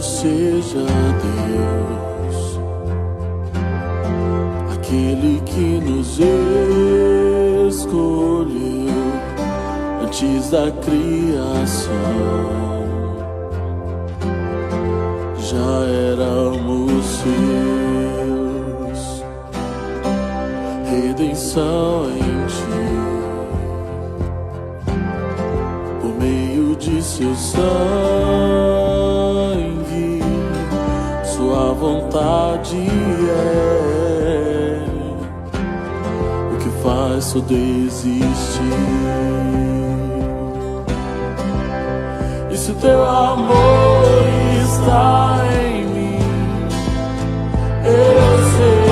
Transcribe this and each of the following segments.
seja Deus, aquele que nos escolheu antes da criação. Já éramos seus, redenção em ti, por meio de seu sangue, sua vontade é o que faz tudo existir. E se teu amor está em mim, eu sei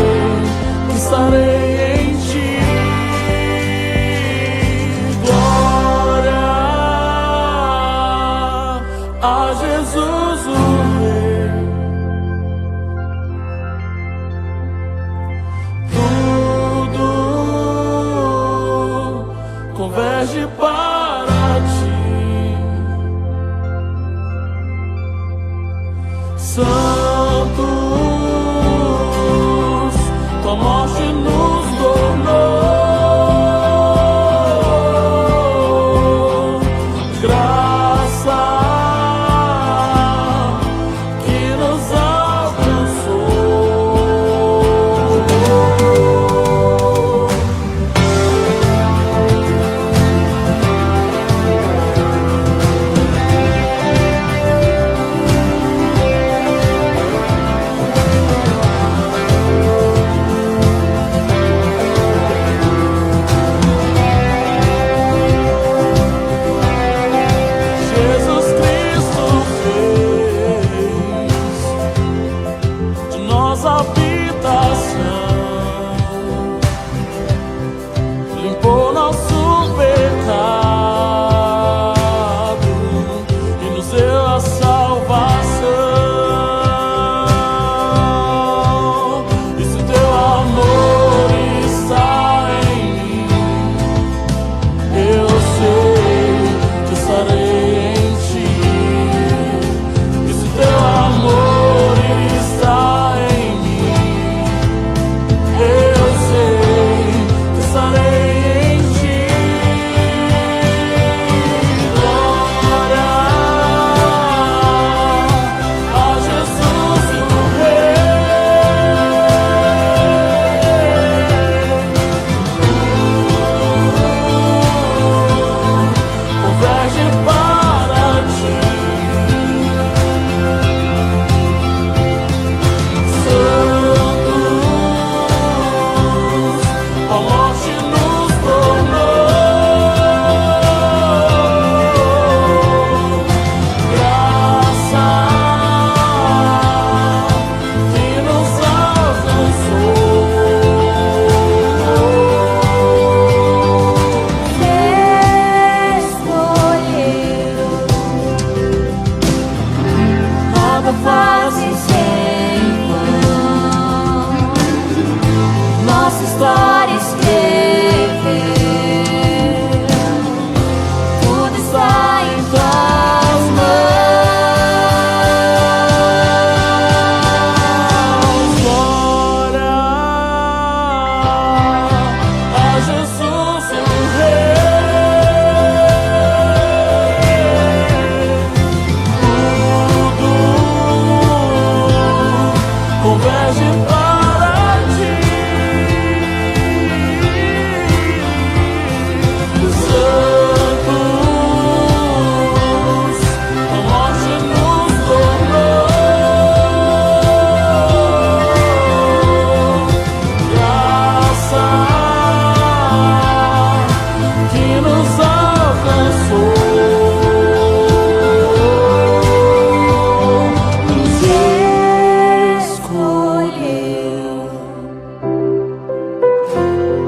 que estarei em ti. Glória a Jesus o Rei. Tudo converge para ti. Santos, tua morte nos tornou graça que nos alcançou. Limpou nosso pecado e nos deu a salvação. E se teu amor está em mim, eu sei que estarei em ti. E se teu amor está em mim, eu sei que estarei.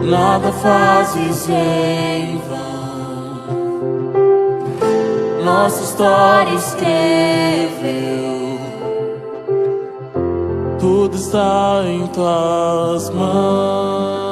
Nada fazes em vão, nossa história escreveu, tudo está em tuas mãos.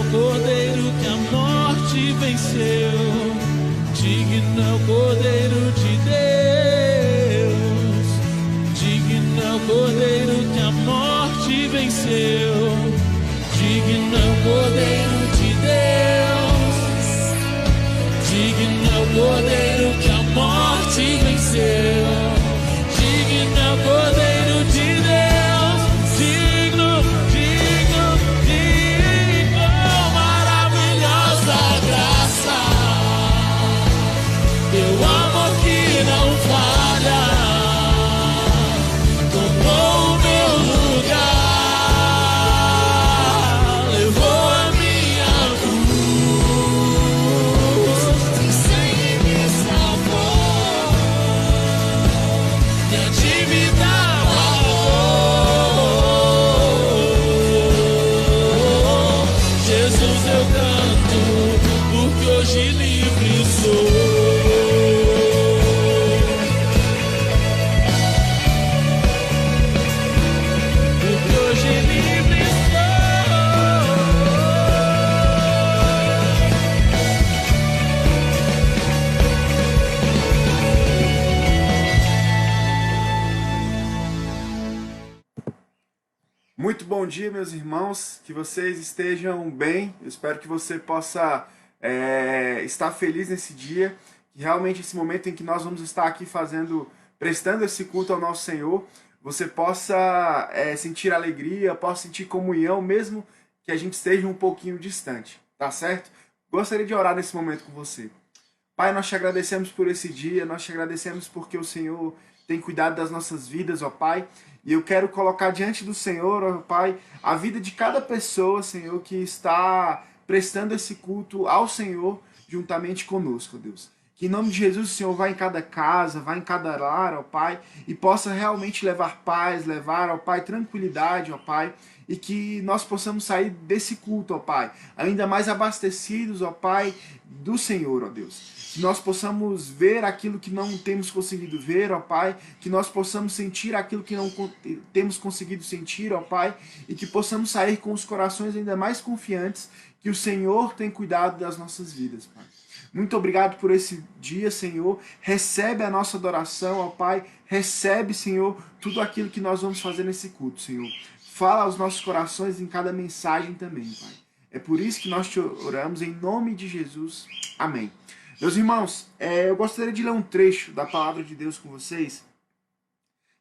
o Cordeiro que a morte venceu. Digno é o Cordeiro de Deus. Digno é o Cordeiro que a morte venceu. Digno é o Cordeiro de Deus. Digno é o Cordeiro que a morte venceu. Digno é o Cordeiro de Deus. Digno, digno, digno. Maravilhosa graça. Teu amor que não falha. Tomou o meu lugar. Levou a minha cruz. Teu sangue me salvou. Minha dívida pagou. Jesus, eu canto, porque hoje livre sou. Porque hoje livre sou. Muito bom dia, meus irmãos, que vocês estejam bem. Eu espero que você possa estar feliz nesse dia, que realmente esse momento em que nós vamos estar aqui prestando esse culto ao nosso Senhor, você possa sentir alegria, possa sentir comunhão, mesmo que a gente esteja um pouquinho distante, tá certo? Gostaria de orar nesse momento com você. Pai, nós te agradecemos por esse dia, nós te agradecemos porque o Senhor tem cuidado das nossas vidas, ó Pai, e eu quero colocar diante do Senhor, ó Pai, a vida de cada pessoa, Senhor, que está prestando esse culto ao Senhor juntamente conosco, ó Deus. Que em nome de Jesus o Senhor vá em cada casa, vá em cada lar, ó Pai, e possa realmente levar paz, levar, ó Pai, tranquilidade, ó Pai, e que nós possamos sair desse culto, ó Pai, ainda mais abastecidos, ó Pai, do Senhor, ó Deus. Que nós possamos ver aquilo que não temos conseguido ver, ó Pai, que nós possamos sentir aquilo que não temos conseguido sentir, ó Pai, e que possamos sair com os corações ainda mais confiantes que o Senhor tem cuidado das nossas vidas, Pai. Muito obrigado por esse dia, Senhor. Recebe a nossa adoração, ó Pai. Recebe, Senhor, tudo aquilo que nós vamos fazer nesse culto, Senhor. Fala aos nossos corações em cada mensagem também, Pai. É por isso que nós te oramos, em nome de Jesus. Amém. Meus irmãos, eu gostaria de ler um trecho da palavra de Deus com vocês,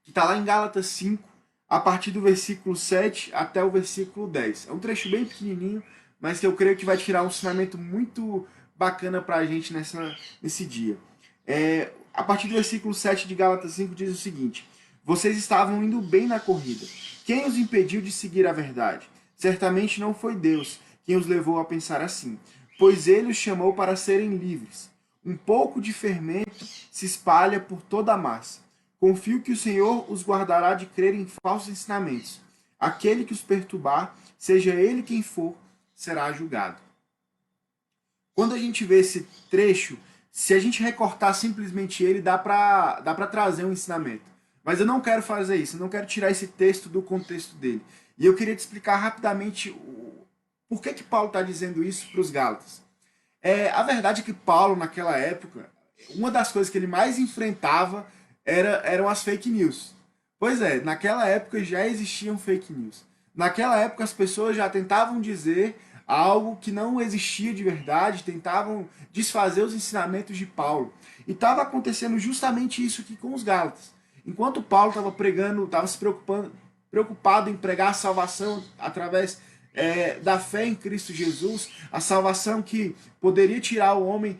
que está lá em Gálatas 5, a partir do versículo 7 até o versículo 10. É um trecho bem pequenininho, mas que eu creio que vai tirar um ensinamento muito bacana para a gente nesse dia. A partir do versículo 7 de Gálatas 5 diz o seguinte: vocês estavam indo bem na corrida. Quem os impediu de seguir a verdade? Certamente não foi Deus quem os levou a pensar assim, pois ele os chamou para serem livres. Um pouco de fermento se espalha por toda a massa. Confio que o Senhor os guardará de crer em falsos ensinamentos. Aquele que os perturbar, seja ele quem for, será julgado. Quando a gente vê esse trecho, se a gente recortar simplesmente ele, dá para trazer um ensinamento. Mas eu não quero fazer isso, eu não quero tirar esse texto do contexto dele. E eu queria te explicar rapidamente por que Paulo está dizendo isso para os Gálatas. A verdade é que Paulo, naquela época, uma das coisas que ele mais enfrentava eram as fake news. Pois é, naquela época já existiam fake news. Naquela época as pessoas já tentavam dizer algo que não existia de verdade, tentavam desfazer os ensinamentos de Paulo. E estava acontecendo justamente isso aqui com os Gálatas. Enquanto Paulo estava pregando, estava se preocupado em pregar a salvação através da fé em Cristo Jesus, a salvação que poderia tirar o homem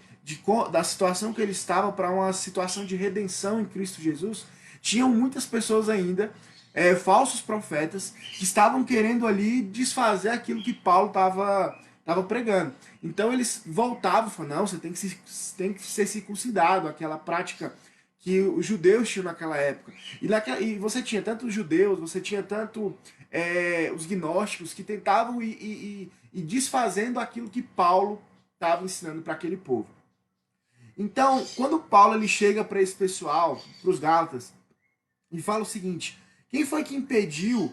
da situação que ele estava para uma situação de redenção em Cristo Jesus, tinham muitas pessoas ainda, falsos profetas, que estavam querendo ali desfazer aquilo que Paulo estava pregando. Então eles voltavam e falavam: não, você tem que ser circuncidado, aquela prática que os judeus tinham naquela época. E você tinha tanto os judeus, você tinha tanto os gnósticos que tentavam ir desfazendo aquilo que Paulo estava ensinando para aquele povo. Então, quando Paulo ele chega para esse pessoal, para os Gálatas, e fala o seguinte: quem foi que impediu,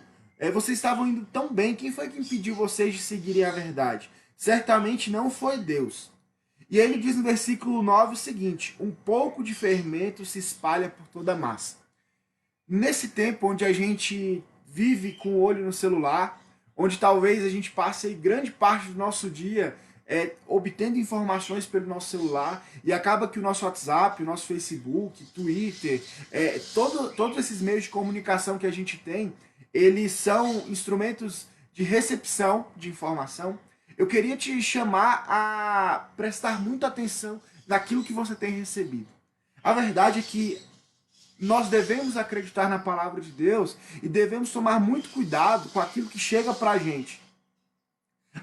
vocês estavam indo tão bem, quem foi que impediu vocês de seguirem a verdade? certamente não foi Deus. E ele diz no versículo 9 o seguinte: um pouco de fermento se espalha por toda a massa. Nesse tempo onde a gente vive com o olho no celular, onde talvez a gente passe grande parte do nosso dia obtendo informações pelo nosso celular, e acaba que o nosso WhatsApp, o nosso Facebook, Twitter, todos esses meios de comunicação que a gente tem, eles são instrumentos de recepção de informação. Eu queria te chamar a prestar muita atenção naquilo que você tem recebido. A verdade é que nós devemos acreditar na palavra de Deus e devemos tomar muito cuidado com aquilo que chega para a gente.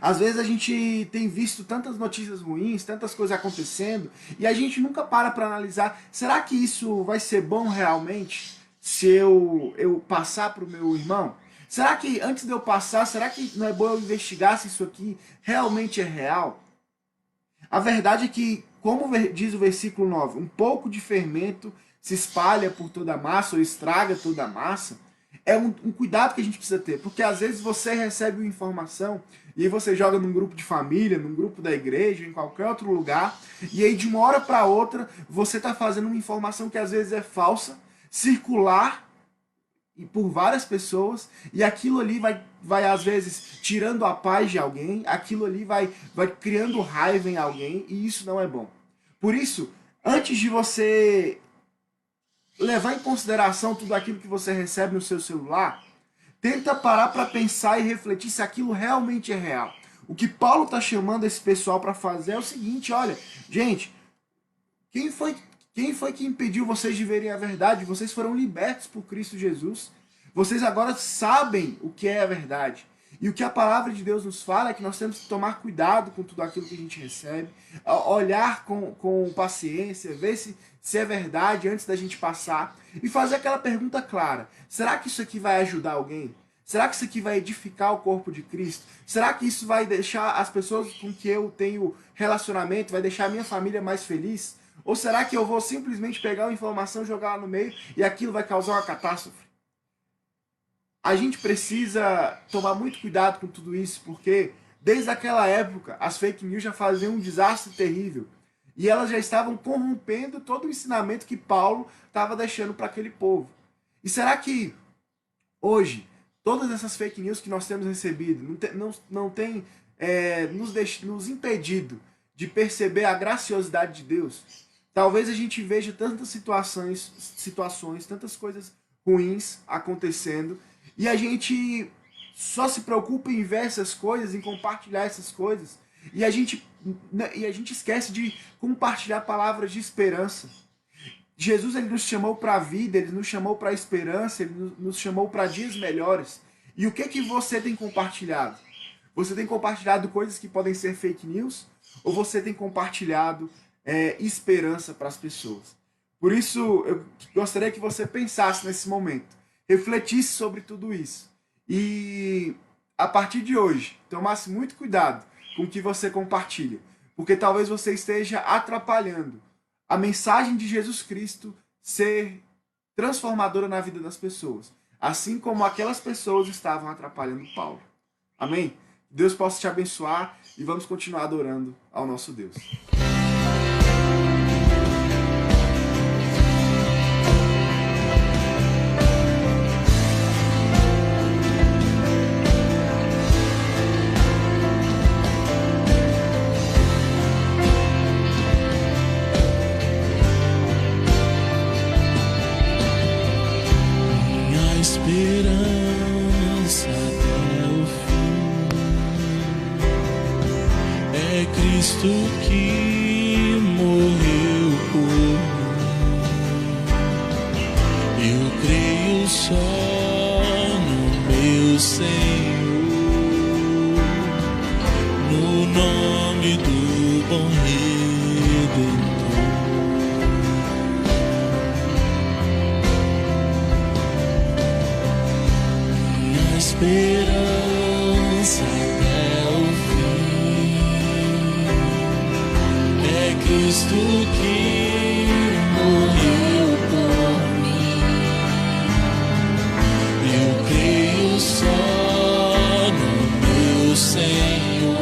Às vezes a gente tem visto tantas notícias ruins, tantas coisas acontecendo, e a gente nunca para analisar, será que isso vai ser bom realmente se eu passar para o meu irmão? Será que antes de eu passar, será que não é bom eu investigar se isso aqui realmente é real? A verdade é que, como diz o versículo 9, um pouco de fermento se espalha por toda a massa ou estraga toda a massa. É um cuidado que a gente precisa ter, porque às vezes você recebe uma informação e aí você joga num grupo de família, num grupo da igreja, em qualquer outro lugar, e aí de uma hora para outra você está fazendo uma informação que às vezes é falsa, circular e por várias pessoas, e aquilo ali vai às vezes tirando a paz de alguém, aquilo ali vai criando raiva em alguém, e isso não é bom. Por isso, antes de você levar em consideração tudo aquilo que você recebe no seu celular, tenta parar para pensar e refletir se aquilo realmente é real. O que Paulo está chamando esse pessoal para fazer é o seguinte: olha, gente, quem foi que impediu vocês de verem a verdade? Vocês foram libertos por Cristo Jesus. Vocês agora sabem o que é a verdade. E o que a palavra de Deus nos fala é que nós temos que tomar cuidado com tudo aquilo que a gente recebe, olhar com paciência, ver se é verdade antes da gente passar e fazer aquela pergunta clara: será que isso aqui vai ajudar alguém? Será que isso aqui vai edificar o corpo de Cristo? Será que isso vai deixar as pessoas com que eu tenho relacionamento, vai deixar a minha família mais feliz? Ou será que eu vou simplesmente pegar uma informação, jogar lá no meio e aquilo vai causar uma catástrofe? A gente precisa tomar muito cuidado com tudo isso, porque desde aquela época as fake news já faziam um desastre terrível. E elas já estavam corrompendo todo o ensinamento que Paulo estava deixando para aquele povo. E será que hoje, todas essas fake news que nós temos recebido não tem nos impedido de perceber a graciosidade de Deus? Talvez a gente veja tantas situações, tantas coisas ruins acontecendo, e a gente só se preocupa em ver essas coisas, em compartilhar essas coisas, e a gente esquece de compartilhar palavras de esperança. Jesus, ele nos chamou para a vida, ele nos chamou para a esperança, ele nos chamou para dias melhores. E o que você tem compartilhado? Você tem compartilhado coisas que podem ser fake news? Ou você tem compartilhado esperança para as pessoas? Por isso, eu gostaria que você pensasse nesse momento, refletisse sobre tudo isso. E, a partir de hoje, tomasse muito cuidado com o que você compartilha. Porque talvez você esteja atrapalhando a mensagem de Jesus Cristo ser transformadora na vida das pessoas. Assim como aquelas pessoas estavam atrapalhando Paulo. Amém? Deus possa te abençoar e vamos continuar adorando ao nosso Deus. Esperança até o fim é Cristo que morreu por mim. Eu creio só no meu Senhor, no nome do bom Redentor. Esperança até o fim é Cristo que morreu por mim. Eu creio só no meu Senhor,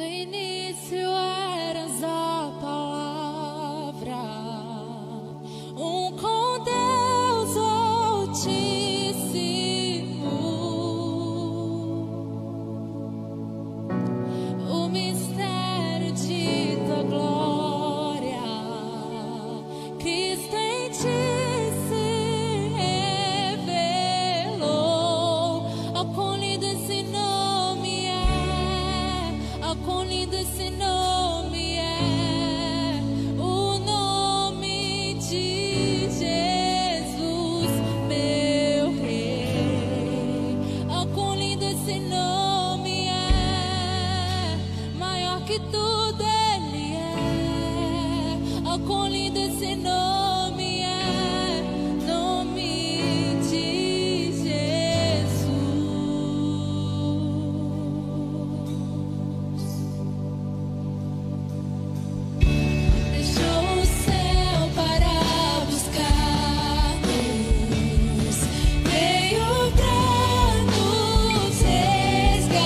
No início eras a palavra, com Deus Altíssimo. O mistério de tua glória, Cristo em ti se revelou. Oh, quão lindo esse nome é! Oh, quão lindo esse nome é! O nome de Jesus, meu Rei. Oh, quão lindo esse nome é! Maior que tudo Ele é. Oh, quão lindo esse nome é! Nome de Jesus. Deixou o céu para buscar-nos, veio pra nos resgatar.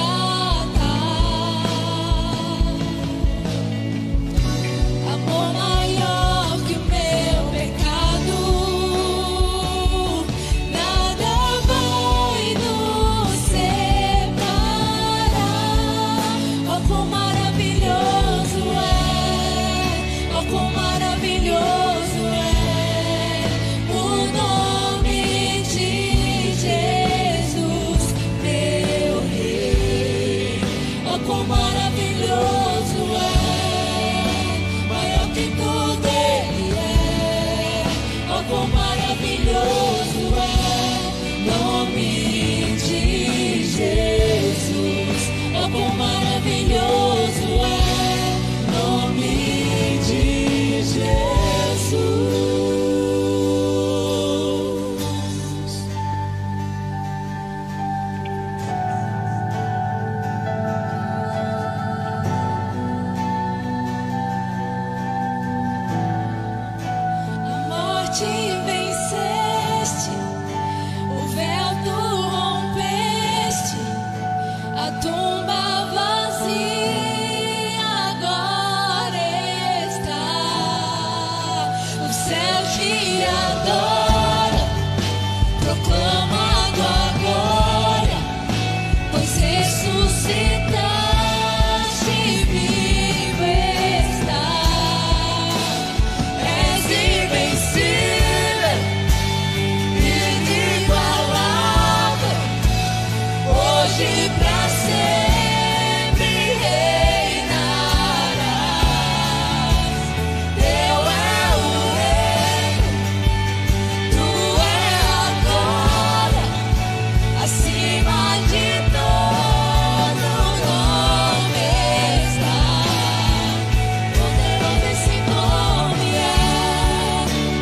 Amor maior que o meu pecado, nada vai nos separar. Oh, quão maravilhoso é! Oh, quão maravilhoso é o nome de Jesus, meu Rei. Oh, quão maravilhoso é! Maior que tudo Ele é. Oh, quão maravilhoso é nome de Jesus. Oh, quão maravilhoso é nome de Jesus. A morte venceste, o véu tu rompeste, a tumba vazia agora está. O céu te adora, proclamando a glória, pois ressuscitaste, vivo está. És invencível, inigualável, hoje pra sempre reinarás. Teu é o reino, tu é a glória, acima de todo nome está. Poderoso esse nome é,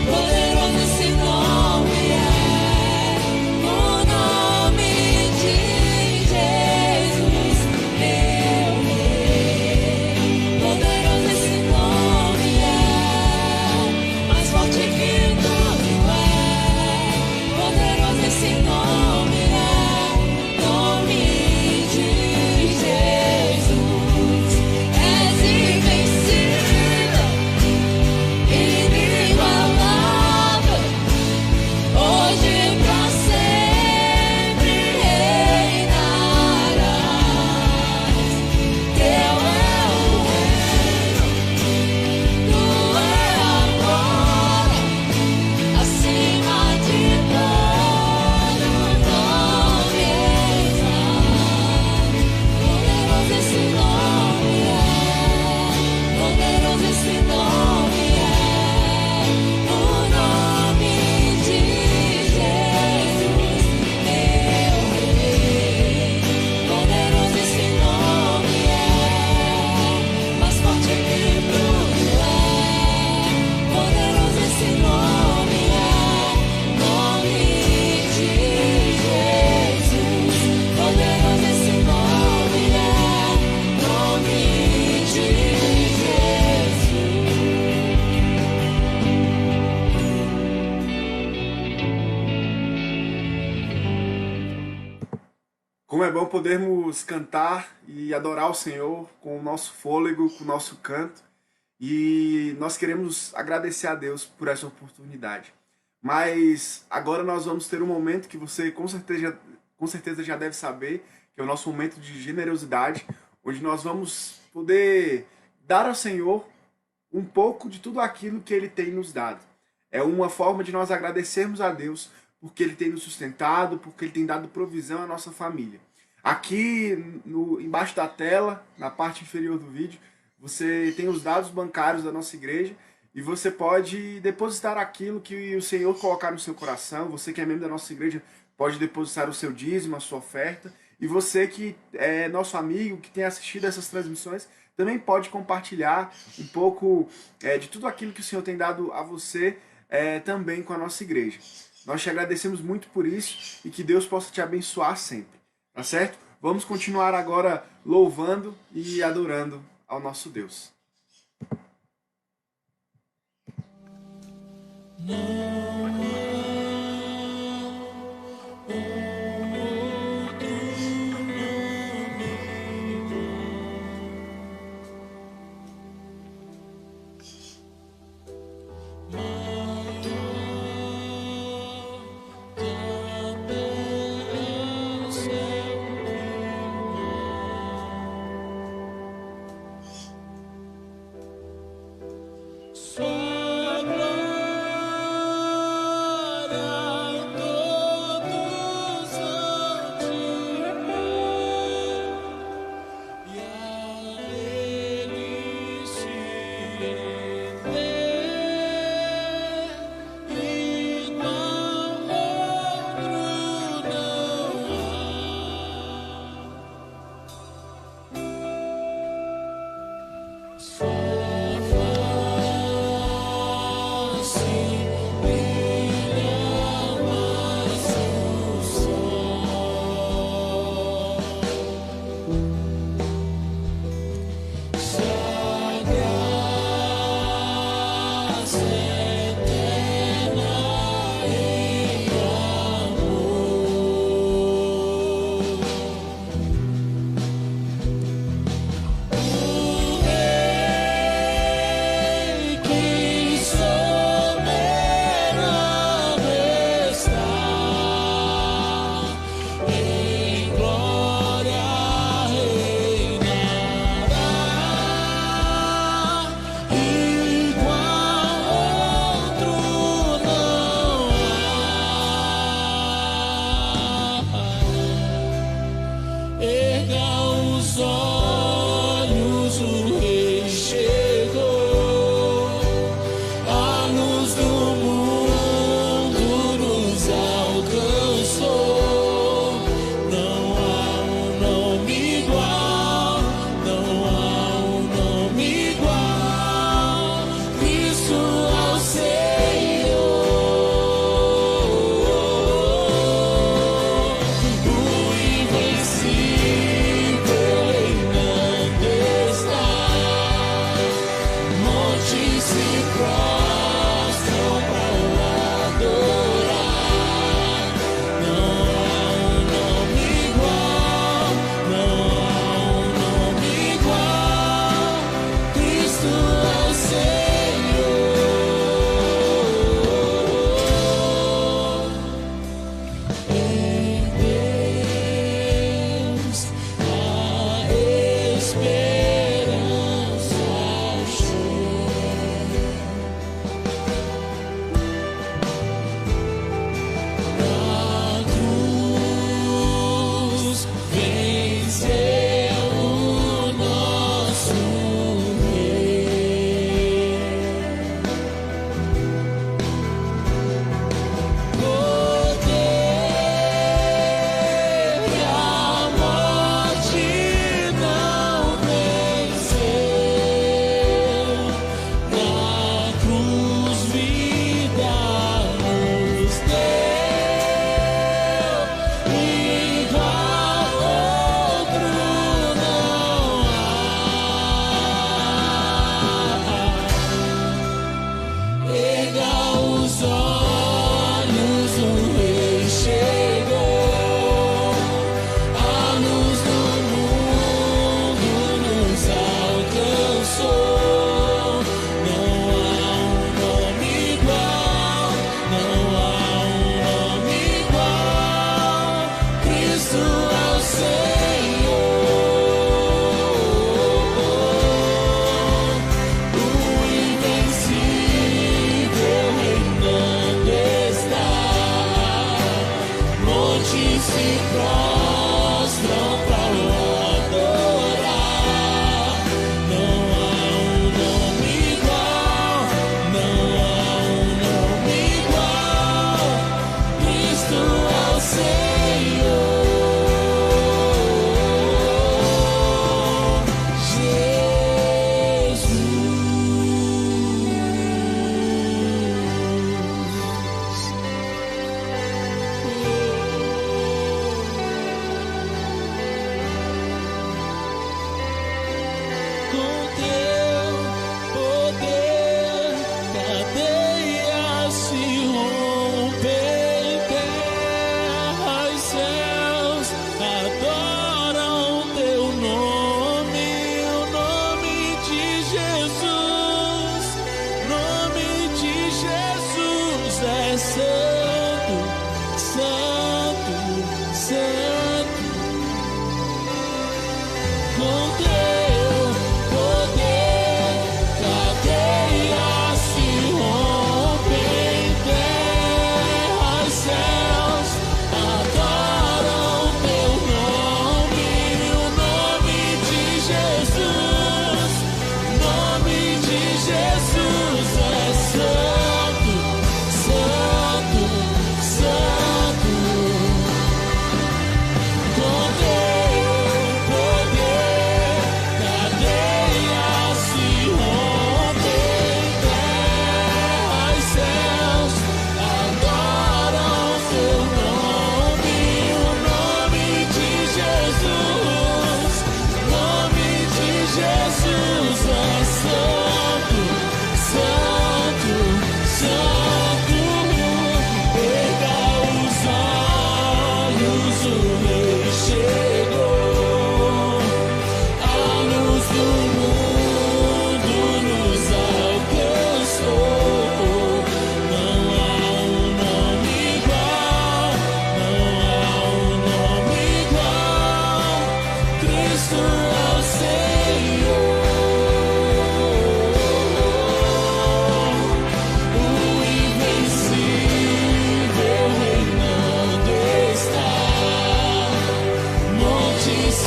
poderoso esse nome é, o nome de Jesus. Como é bom podermos cantar e adorar o Senhor com o nosso fôlego, com o nosso canto. E nós queremos agradecer a Deus por essa oportunidade. Mas agora nós vamos ter um momento que você com certeza já deve saber, que é o nosso momento de generosidade, onde nós vamos poder dar ao Senhor um pouco de tudo aquilo que Ele tem nos dado. É uma forma de nós agradecermos a Deus porque Ele tem nos sustentado, porque Ele tem dado provisão à nossa família. Aqui embaixo da tela, na parte inferior do vídeo, você tem os dados bancários da nossa igreja e você pode depositar aquilo que o Senhor colocar no seu coração. Você que é membro da nossa igreja pode depositar o seu dízimo, a sua oferta. E você que é nosso amigo, que tem assistido essas transmissões, também pode compartilhar um pouco de tudo aquilo que o Senhor tem dado a você também com a nossa igreja. Nós te agradecemos muito por isso e que Deus possa te abençoar sempre, tá certo? Vamos continuar agora louvando e adorando ao nosso Deus.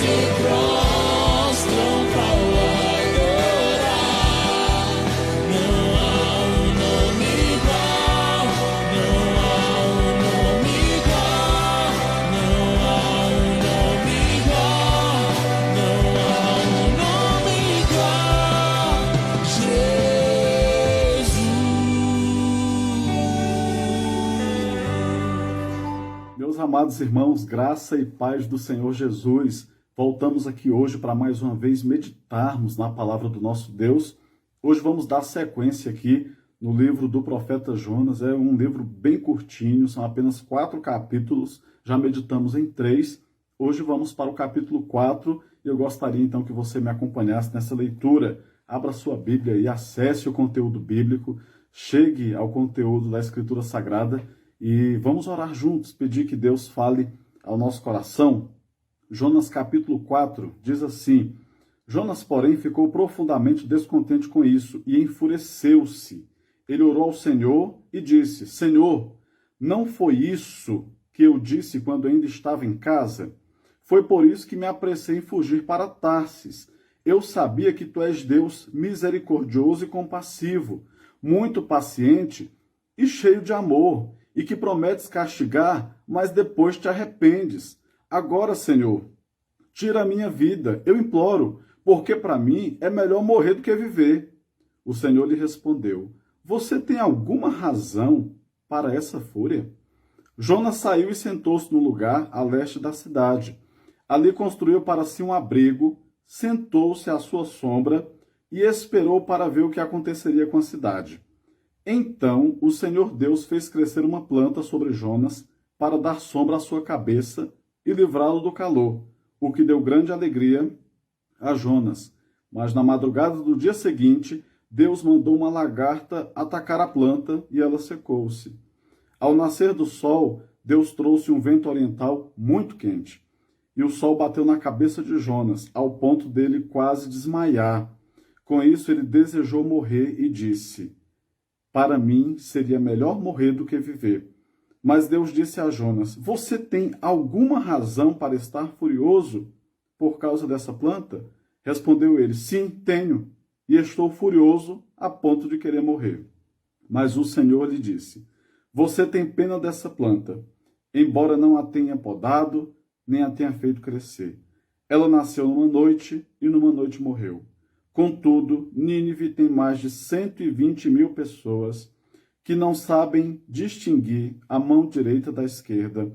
se prostram para o adorar. Não há um nome igual, não há um nome igual, não há um nome igual, não há um nome igual, Jesus. Meus amados irmãos, graça e paz do Senhor Jesus, voltamos aqui hoje para mais uma vez meditarmos na palavra do nosso Deus. Hoje vamos dar sequência aqui no livro do profeta Jonas. É um livro bem curtinho, são apenas 4 capítulos, já meditamos em 3. Hoje vamos para o capítulo 4 e eu gostaria então que você me acompanhasse nessa leitura. Abra sua Bíblia e acesse o conteúdo bíblico, chegue ao conteúdo da Escritura Sagrada e vamos orar juntos, pedir que Deus fale ao nosso coração. Jonas capítulo 4 diz assim: Jonas, porém, ficou profundamente descontente com isso e enfureceu-se. Ele orou ao Senhor e disse: Senhor, não foi isso que eu disse quando ainda estava em casa? Foi por isso que me apressei em fugir para Tarsis. Eu sabia que tu és Deus misericordioso e compassivo, muito paciente e cheio de amor, e que prometes castigar, mas depois te arrependes. Agora, Senhor, tira a minha vida, eu imploro, porque para mim é melhor morrer do que viver. O Senhor lhe respondeu: Você tem alguma razão para essa fúria? Jonas saiu e sentou-se no lugar a leste da cidade. Ali construiu para si um abrigo, sentou-se à sua sombra e esperou para ver o que aconteceria com a cidade. Então o Senhor Deus fez crescer uma planta sobre Jonas para dar sombra à sua cabeça e livrá-lo do calor, o que deu grande alegria a Jonas. Mas na madrugada do dia seguinte, Deus mandou uma lagarta atacar a planta e ela secou-se. Ao nascer do sol, Deus trouxe um vento oriental muito quente. E o sol bateu na cabeça de Jonas, ao ponto dele quase desmaiar. Com isso, ele desejou morrer e disse: Para mim seria melhor morrer do que viver. Mas Deus disse a Jonas: Você tem alguma razão para estar furioso por causa dessa planta? Respondeu ele: Sim, tenho, e estou furioso a ponto de querer morrer. Mas o Senhor lhe disse: Você tem pena dessa planta, embora não a tenha podado, nem a tenha feito crescer. Ela nasceu numa noite e numa noite morreu. Contudo, Nínive tem mais de 120.000 pessoas que não sabem distinguir a mão direita da esquerda,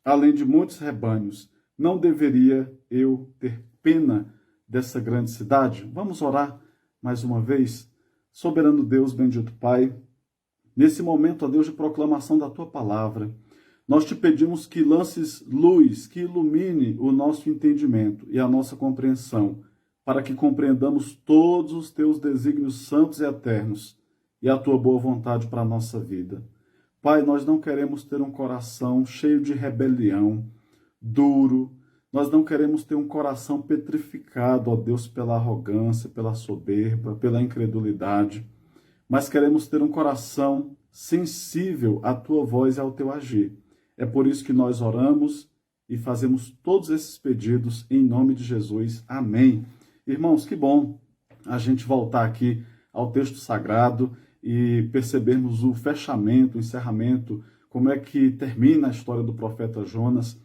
além de muitos rebanhos. Não deveria eu ter pena dessa grande cidade? Vamos orar mais uma vez? Soberano Deus, bendito Pai, nesse momento, ó Deus, de proclamação da Tua palavra, nós te pedimos que lances luz, que ilumine o nosso entendimento e a nossa compreensão, para que compreendamos todos os Teus desígnios santos e eternos e a Tua boa vontade para a nossa vida. Pai, nós não queremos ter um coração cheio de rebelião, duro. Nós não queremos ter um coração petrificado, ó Deus, pela arrogância, pela soberba, pela incredulidade, mas queremos ter um coração sensível à Tua voz e ao Teu agir. É por isso que nós oramos e fazemos todos esses pedidos em nome de Jesus. Amém. Irmãos, que bom a gente voltar aqui ao texto sagrado e percebermos o fechamento, o encerramento, como é que termina a história do profeta Jonas.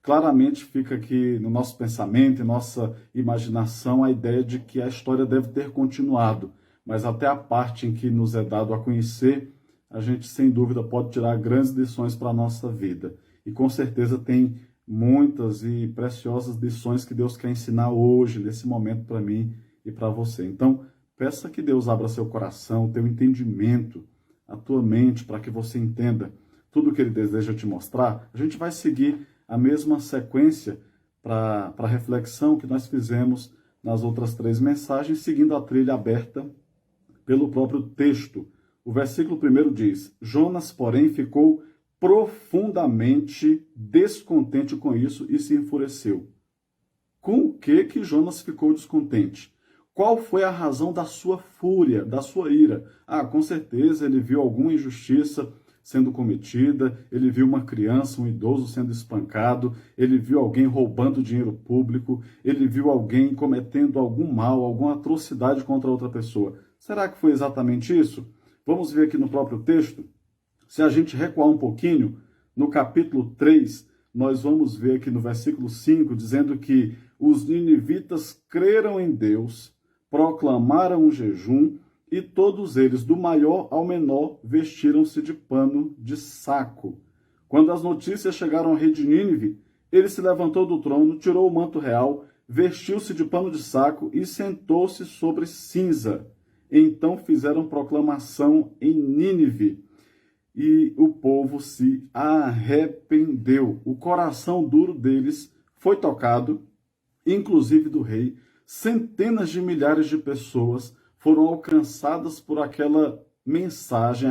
Claramente fica aqui no nosso pensamento, em nossa imaginação, a ideia de que a história deve ter continuado, mas até a parte em que nos é dado a conhecer, a gente sem dúvida pode tirar grandes lições para a nossa vida. E com certeza tem muitas e preciosas lições que Deus quer ensinar hoje, nesse momento, para mim e para você. Então, peça que Deus abra seu coração, teu entendimento, a tua mente, para que você entenda tudo o que Ele deseja te mostrar. A gente vai seguir a mesma sequência para a reflexão que nós fizemos nas outras 3 mensagens, seguindo a trilha aberta pelo próprio texto. O versículo 1 diz: Jonas, porém, ficou profundamente descontente com isso e se enfureceu. Com o que Jonas ficou descontente? Qual foi a razão da sua fúria, da sua ira? Com certeza ele viu alguma injustiça sendo cometida, ele viu uma criança, um idoso sendo espancado, ele viu alguém roubando dinheiro público, ele viu alguém cometendo algum mal, alguma atrocidade contra outra pessoa. Será que foi exatamente isso? Vamos ver aqui no próprio texto. Se a gente recuar um pouquinho, no capítulo 3, nós vamos ver aqui no versículo 5, dizendo que os ninivitas creram em Deus, proclamaram um jejum, e todos eles, do maior ao menor, vestiram-se de pano de saco. Quando as notícias chegaram ao rei de Nínive, ele se levantou do trono, tirou o manto real, vestiu-se de pano de saco e sentou-se sobre cinza. Então fizeram proclamação em Nínive, e o povo se arrependeu. O coração duro deles foi tocado, inclusive do rei. Centenas de milhares de pessoas foram alcançadas por aquela mensagem,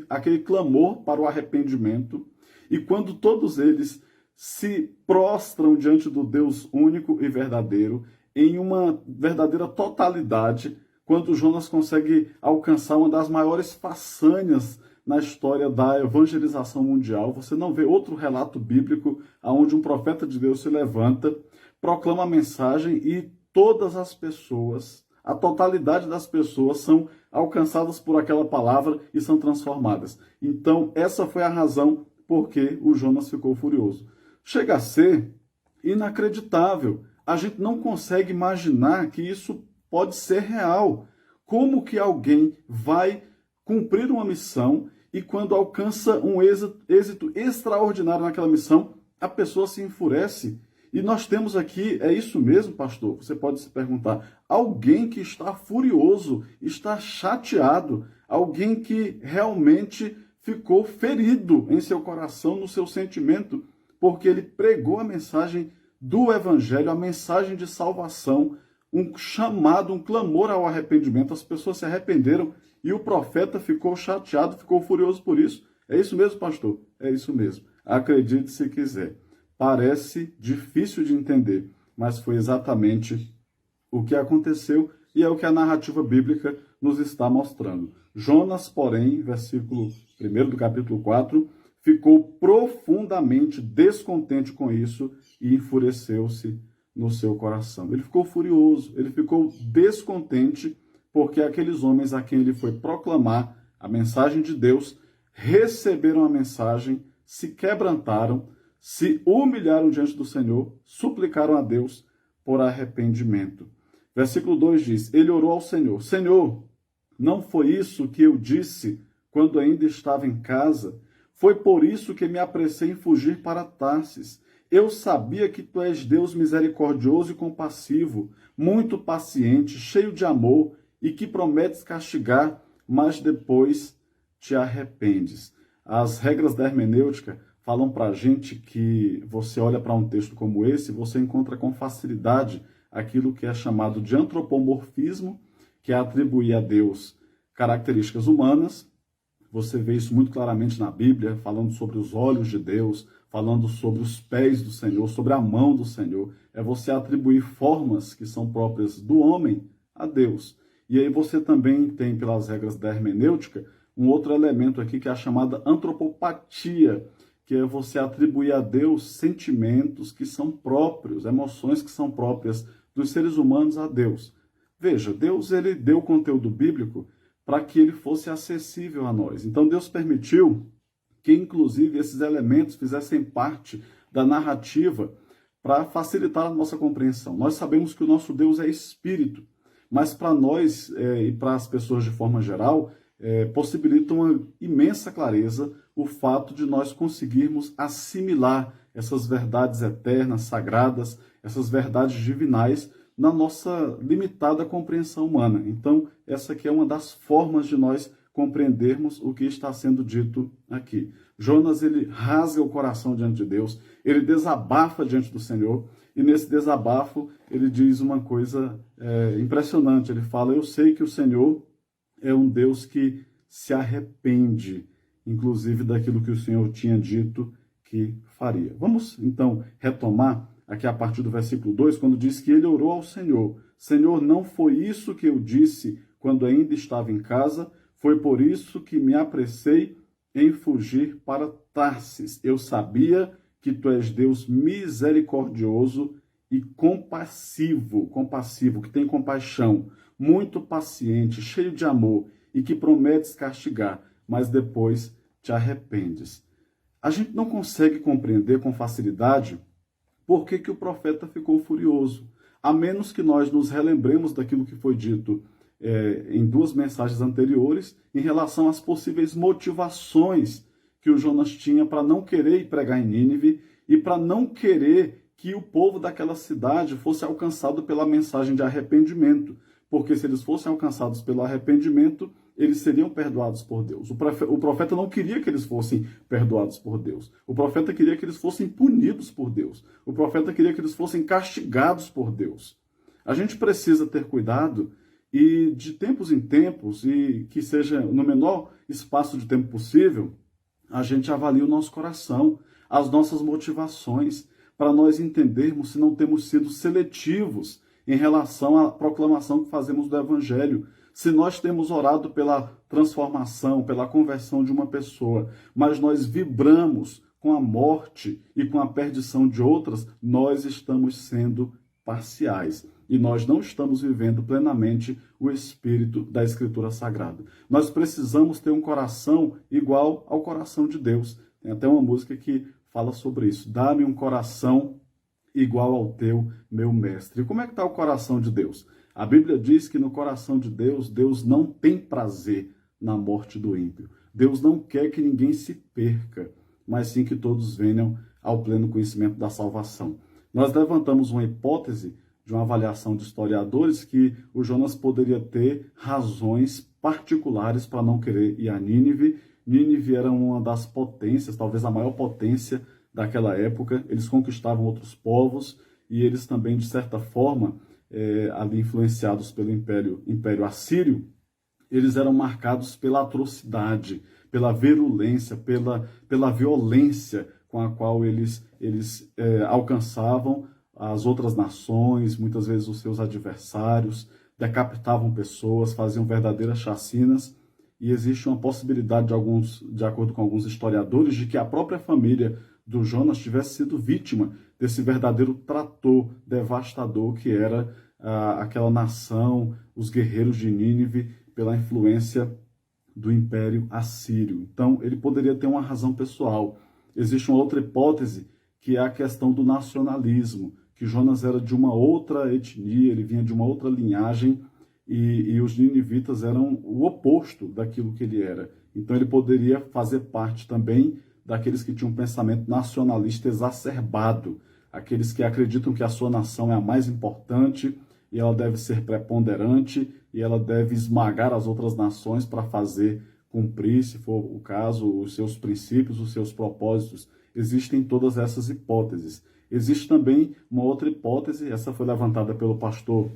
aquele clamor para o arrependimento. E quando todos eles se prostram diante do Deus único e verdadeiro, em uma verdadeira totalidade, quando Jonas consegue alcançar uma das maiores façanhas na história da evangelização mundial, você não vê outro relato bíblico onde um profeta de Deus se levanta, proclama a mensagem e todas as pessoas, a totalidade das pessoas são alcançadas por aquela palavra e são transformadas. Então, essa foi a razão por que o Jonas ficou furioso. Chega a ser inacreditável. A gente não consegue imaginar que isso pode ser real. Como que alguém vai cumprir uma missão e quando alcança um êxito extraordinário naquela missão, a pessoa se enfurece? E nós temos aqui, é isso mesmo, pastor? Você pode se perguntar, alguém que está furioso, está chateado, alguém que realmente ficou ferido em seu coração, no seu sentimento, porque ele pregou a mensagem do evangelho, a mensagem de salvação, um chamado, um clamor ao arrependimento. As pessoas se arrependeram e o profeta ficou chateado, ficou furioso por isso. É isso mesmo, pastor? É isso mesmo. Acredite se quiser. Parece difícil de entender, mas foi exatamente o que aconteceu e é o que a narrativa bíblica nos está mostrando. Jonas, porém, versículo 1 do capítulo 4, ficou profundamente descontente com isso e enfureceu-se no seu coração. Ele ficou furioso, ele ficou descontente porque aqueles homens a quem ele foi proclamar a mensagem de Deus receberam a mensagem, se quebrantaram, se humilharam diante do Senhor, suplicaram a Deus por arrependimento. Versículo 2 diz, ele orou ao Senhor, Senhor, não foi isso que eu disse quando ainda estava em casa? Foi por isso que me apressei em fugir para Tarsis. Eu sabia que tu és Deus misericordioso e compassivo, muito paciente, cheio de amor, e que prometes castigar, mas depois te arrependes. As regras da hermenêutica falam para a gente que você olha para um texto como esse, você encontra com facilidade aquilo que é chamado de antropomorfismo, que é atribuir a Deus características humanas. Você vê isso muito claramente na Bíblia, falando sobre os olhos de Deus, falando sobre os pés do Senhor, sobre a mão do Senhor. É você atribuir formas que são próprias do homem a Deus. E aí você também tem, pelas regras da hermenêutica, um outro elemento aqui que é a chamada antropopatia, que é você atribuir a Deus sentimentos que são próprios, emoções que são próprias dos seres humanos a Deus. Veja, Deus ele deu o conteúdo bíblico para que ele fosse acessível a nós. Então Deus permitiu que, inclusive, esses elementos fizessem parte da narrativa para facilitar a nossa compreensão. Nós sabemos que o nosso Deus é espírito, mas para nós e para as pessoas de forma geral, possibilita uma imensa clareza o fato de nós conseguirmos assimilar essas verdades eternas, sagradas, essas verdades divinais na nossa limitada compreensão humana. Então, essa aqui é uma das formas de nós compreendermos o que está sendo dito aqui. Jonas, ele rasga o coração diante de Deus, ele desabafa diante do Senhor, e nesse desabafo ele diz uma coisa impressionante. Ele fala, eu sei que o Senhor é um Deus que se arrepende, inclusive daquilo que o Senhor tinha dito que faria. Vamos, então, retomar aqui a partir do versículo 2, quando diz que ele orou ao Senhor. Senhor, não foi isso que eu disse quando ainda estava em casa, foi por isso que me apressei em fugir para Tarsis. Eu sabia que tu és Deus misericordioso e compassivo, que tem compaixão, muito paciente, cheio de amor e que prometes castigar, mas depois te arrependes. A gente não consegue compreender com facilidade por que o profeta ficou furioso, a menos que nós nos relembremos daquilo que foi dito em duas mensagens anteriores em relação às possíveis motivações que o Jonas tinha para não querer ir pregar em Nínive e para não querer que o povo daquela cidade fosse alcançado pela mensagem de arrependimento, porque se eles fossem alcançados pelo arrependimento, eles seriam perdoados por Deus. O profeta não queria que eles fossem perdoados por Deus. O profeta queria que eles fossem punidos por Deus. O profeta queria que eles fossem castigados por Deus. A gente precisa ter cuidado e de tempos em tempos, e que seja no menor espaço de tempo possível, a gente avalia o nosso coração, as nossas motivações, para nós entendermos se não temos sido seletivos em relação à proclamação que fazemos do Evangelho. Se nós temos orado pela transformação, pela conversão de uma pessoa, mas nós vibramos com a morte e com a perdição de outras, nós estamos sendo parciais. E nós não estamos vivendo plenamente o espírito da Escritura Sagrada. Nós precisamos ter um coração igual ao coração de Deus. Tem até uma música que fala sobre isso. Dá-me um coração igual ao teu, meu mestre. E como é que está o coração de Deus? A Bíblia diz que no coração de Deus, Deus não tem prazer na morte do ímpio. Deus não quer que ninguém se perca, mas sim que todos venham ao pleno conhecimento da salvação. Nós levantamos uma hipótese de uma avaliação de historiadores que o Jonas poderia ter razões particulares para não querer ir a Nínive. Nínive era uma das potências, talvez a maior potência daquela época. Eles conquistavam outros povos e eles também, de certa forma, ali influenciados pelo Império Assírio, eles eram marcados pela atrocidade, pela virulência, pela violência com a qual eles alcançavam as outras nações, muitas vezes os seus adversários, decapitavam pessoas, faziam verdadeiras chacinas, e existe uma possibilidade de acordo com alguns historiadores, de que a própria família do Jonas tivesse sido vítima desse verdadeiro trator devastador que era aquela nação, os guerreiros de Nínive, pela influência do Império Assírio. Então, ele poderia ter uma razão pessoal. Existe uma outra hipótese, que é a questão do nacionalismo, que Jonas era de uma outra etnia, ele vinha de uma outra linhagem, e os ninivitas eram o oposto daquilo que ele era. Então ele poderia fazer parte também daqueles que tinham um pensamento nacionalista exacerbado, aqueles que acreditam que a sua nação é a mais importante, e ela deve ser preponderante, e ela deve esmagar as outras nações para fazer cumprir, se for o caso, os seus princípios, os seus propósitos. Existem todas essas hipóteses. Existe também uma outra hipótese, essa foi levantada pelo pastor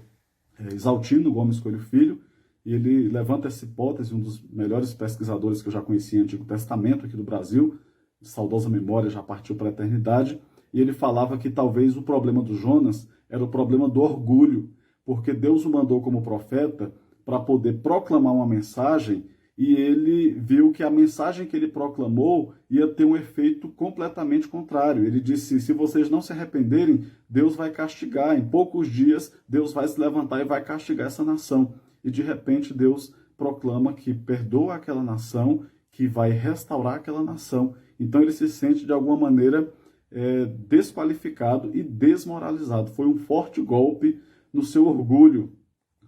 Exaltino Gomes Coelho Filho, e ele levanta essa hipótese, um dos melhores pesquisadores que eu já conheci em Antigo Testamento aqui do Brasil, de saudosa memória, já partiu para a eternidade, e ele falava que talvez o problema do Jonas era o problema do orgulho, porque Deus o mandou como profeta para poder proclamar uma mensagem, e ele viu que a mensagem que ele proclamou ia ter um efeito completamente contrário. Ele disse, se vocês não se arrependerem, Deus vai castigar. Em poucos dias, Deus vai se levantar e vai castigar essa nação. E de repente, Deus proclama que perdoa aquela nação, que vai restaurar aquela nação. Então ele se sente, de alguma maneira, desqualificado e desmoralizado. Foi um forte golpe no seu orgulho,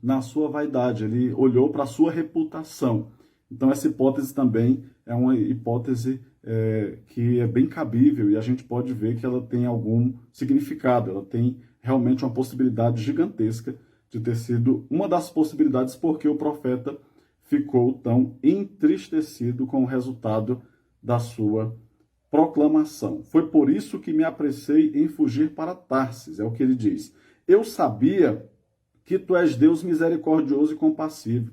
na sua vaidade. Ele olhou para a sua reputação. Então essa hipótese também é uma hipótese que é bem cabível, e a gente pode ver que ela tem algum significado, ela tem realmente uma possibilidade gigantesca de ter sido uma das possibilidades porque o profeta ficou tão entristecido com o resultado da sua proclamação. Foi por isso que me apressei em fugir para Tarsis, é o que ele diz. Eu sabia que tu és Deus misericordioso e compassivo,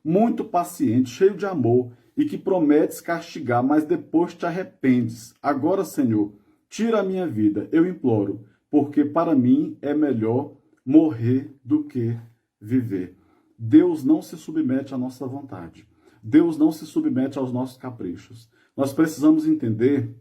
muito paciente, cheio de amor, e que prometes castigar, mas depois te arrependes. Agora, Senhor, tira a minha vida, eu imploro, porque para mim é melhor morrer do que viver. Deus não se submete à nossa vontade. Deus não se submete aos nossos caprichos. Nós precisamos entender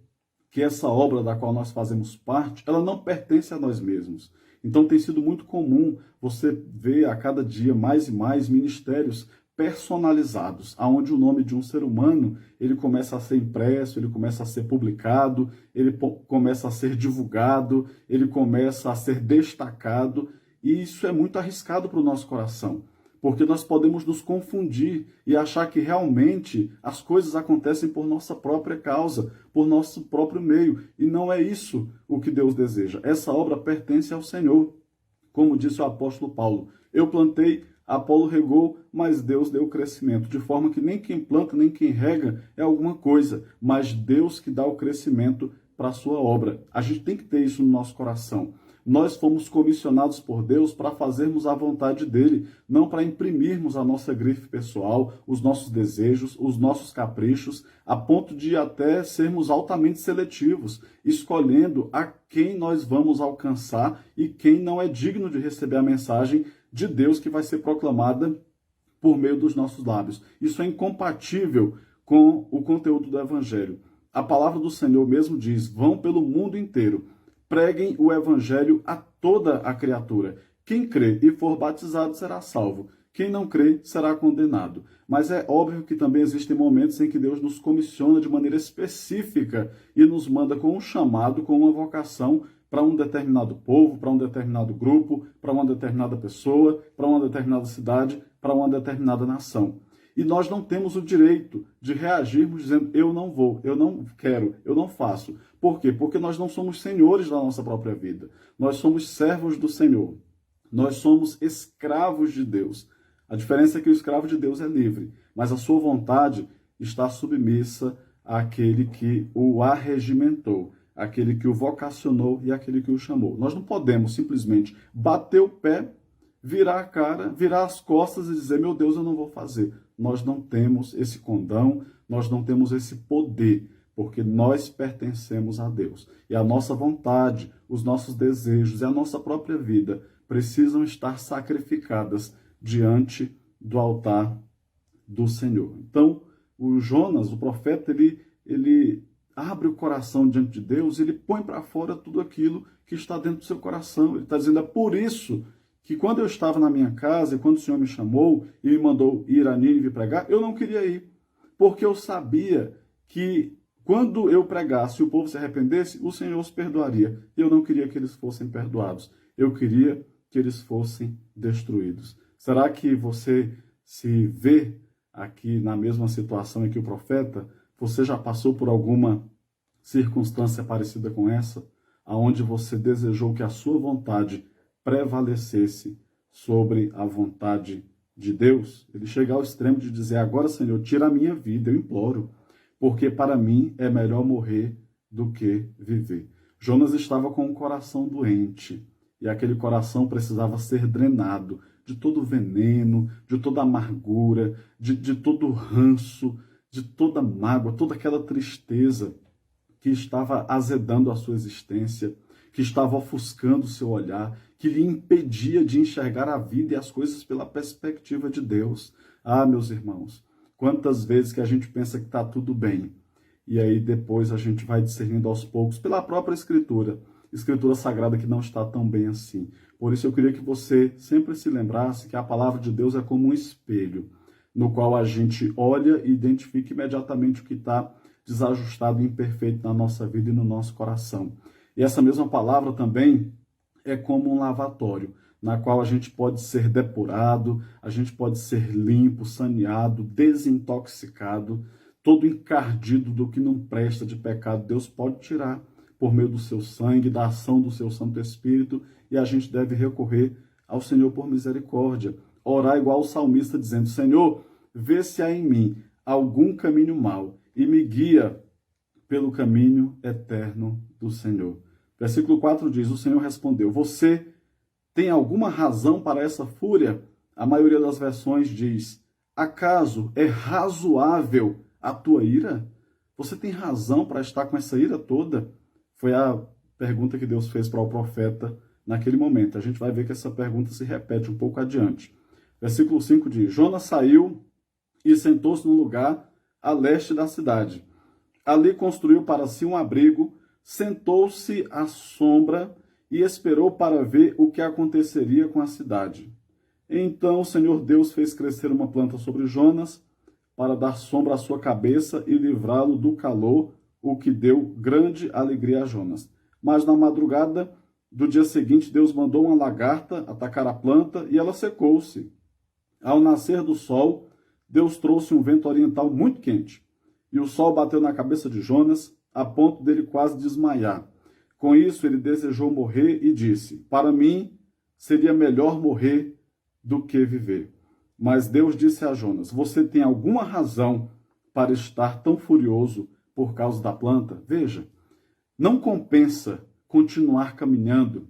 que essa obra da qual nós fazemos parte, ela não pertence a nós mesmos. Então tem sido muito comum você ver a cada dia mais e mais ministérios personalizados, aonde o nome de um ser humano, ele começa a ser impresso, ele começa a ser publicado, ele começa a ser divulgado, ele começa a ser destacado, e isso é muito arriscado para o nosso coração, porque nós podemos nos confundir e achar que realmente as coisas acontecem por nossa própria causa, por nosso próprio meio, e não é isso o que Deus deseja. Essa obra pertence ao Senhor, como disse o apóstolo Paulo: eu plantei, Apolo regou, mas Deus deu o crescimento, de forma que nem quem planta, nem quem rega é alguma coisa, mas Deus que dá o crescimento para a sua obra. A gente tem que ter isso no nosso coração. Nós fomos comissionados por Deus para fazermos a vontade dele, não para imprimirmos a nossa grife pessoal, os nossos desejos, os nossos caprichos, a ponto de até sermos altamente seletivos, escolhendo a quem nós vamos alcançar e quem não é digno de receber a mensagem de Deus que vai ser proclamada por meio dos nossos lábios. Isso é incompatível com o conteúdo do Evangelho. A palavra do Senhor mesmo diz: vão pelo mundo inteiro, preguem o Evangelho a toda a criatura. Quem crê e for batizado será salvo. Quem não crê será condenado. Mas é óbvio que também existem momentos em que Deus nos comissiona de maneira específica e nos manda com um chamado, com uma vocação para um determinado povo, para um determinado grupo, para uma determinada pessoa, para uma determinada cidade, para uma determinada nação. E nós não temos o direito de reagirmos dizendo: eu não vou, eu não quero, eu não faço. Por quê? Porque nós não somos senhores da nossa própria vida. Nós somos servos do Senhor. Nós somos escravos de Deus. A diferença é que o escravo de Deus é livre, mas a sua vontade está submissa àquele que o arregimentou, aquele que o vocacionou e aquele que o chamou. Nós não podemos simplesmente bater o pé, virar a cara, virar as costas e dizer: meu Deus, eu não vou fazer. Nós não temos esse condão, nós não temos esse poder, porque nós pertencemos a Deus. E a nossa vontade, os nossos desejos e a nossa própria vida precisam estar sacrificadas diante do altar do Senhor. Então, o Jonas, o profeta, ele abre o coração diante de Deus, ele põe para fora tudo aquilo que está dentro do seu coração. Ele está dizendo: é por isso que quando eu estava na minha casa, e quando o Senhor me chamou e me mandou ir a Nínive pregar, eu não queria ir, porque eu sabia que quando eu pregasse e o povo se arrependesse, o Senhor os perdoaria. Eu não queria que eles fossem perdoados, eu queria que eles fossem destruídos. Será que você se vê aqui na mesma situação em que o profeta? Você já passou por alguma circunstância parecida com essa, aonde você desejou que a sua vontade prevalecesse sobre a vontade de Deus? Ele chega ao extremo de dizer: agora, Senhor, tira a minha vida, eu imploro, porque para mim é melhor morrer do que viver. Jonas estava com um coração doente, e aquele coração precisava ser drenado de todo veneno, de toda amargura, de todo ranço, de toda mágoa, toda aquela tristeza que estava azedando a sua existência, que estava ofuscando o seu olhar, que lhe impedia de enxergar a vida e as coisas pela perspectiva de Deus. Ah, meus irmãos, quantas vezes que a gente pensa que está tudo bem, e aí depois a gente vai discernindo aos poucos, pela própria Escritura Sagrada, que não está tão bem assim. Por isso eu queria que você sempre se lembrasse que a palavra de Deus é como um espelho, no qual a gente olha e identifica imediatamente o que está desajustado e imperfeito na nossa vida e no nosso coração. E essa mesma palavra também é como um lavatório, na qual a gente pode ser depurado, a gente pode ser limpo, saneado, desintoxicado, todo encardido do que não presta de pecado. Deus pode tirar por meio do seu sangue, da ação do seu Santo Espírito, e a gente deve recorrer ao Senhor por misericórdia. Orar igual o salmista, dizendo: Senhor, vê se há em mim algum caminho mau e me guia pelo caminho eterno do Senhor. Versículo 4 diz: o Senhor respondeu: você tem alguma razão para essa fúria? A maioria das versões diz: acaso é razoável a tua ira? Você tem razão para estar com essa ira toda? Foi a pergunta que Deus fez para o profeta naquele momento. A gente vai ver que essa pergunta se repete um pouco adiante. Versículo 5 diz: Jonas saiu e sentou-se num lugar a leste da cidade. Ali construiu para si um abrigo, sentou-se à sombra e esperou para ver o que aconteceria com a cidade. Então o Senhor Deus fez crescer uma planta sobre Jonas, para dar sombra à sua cabeça e livrá-lo do calor, o que deu grande alegria a Jonas. Mas na madrugada do dia seguinte, Deus mandou uma lagarta atacar a planta e ela secou-se. Ao nascer do sol, Deus trouxe um vento oriental muito quente, e o sol bateu na cabeça de Jonas, a ponto dele quase desmaiar. Com isso, ele desejou morrer e disse: para mim, seria melhor morrer do que viver. Mas Deus disse a Jonas: você tem alguma razão para estar tão furioso por causa da planta? Veja, não compensa continuar caminhando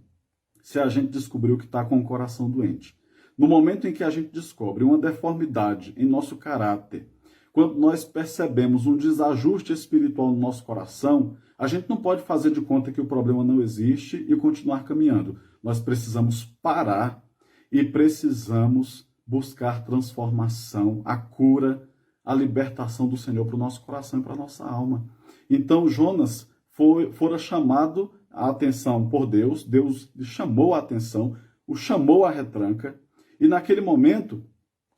se a gente descobriu que está com o coração doente. No momento em que a gente descobre uma deformidade em nosso caráter, quando nós percebemos um desajuste espiritual no nosso coração, a gente não pode fazer de conta que o problema não existe e continuar caminhando. Nós precisamos parar e precisamos buscar transformação, a cura, a libertação do Senhor para o nosso coração e para a nossa alma. Então Jonas fora chamado a atenção por Deus, Deus lhe chamou a atenção, o chamou à retranca, e naquele momento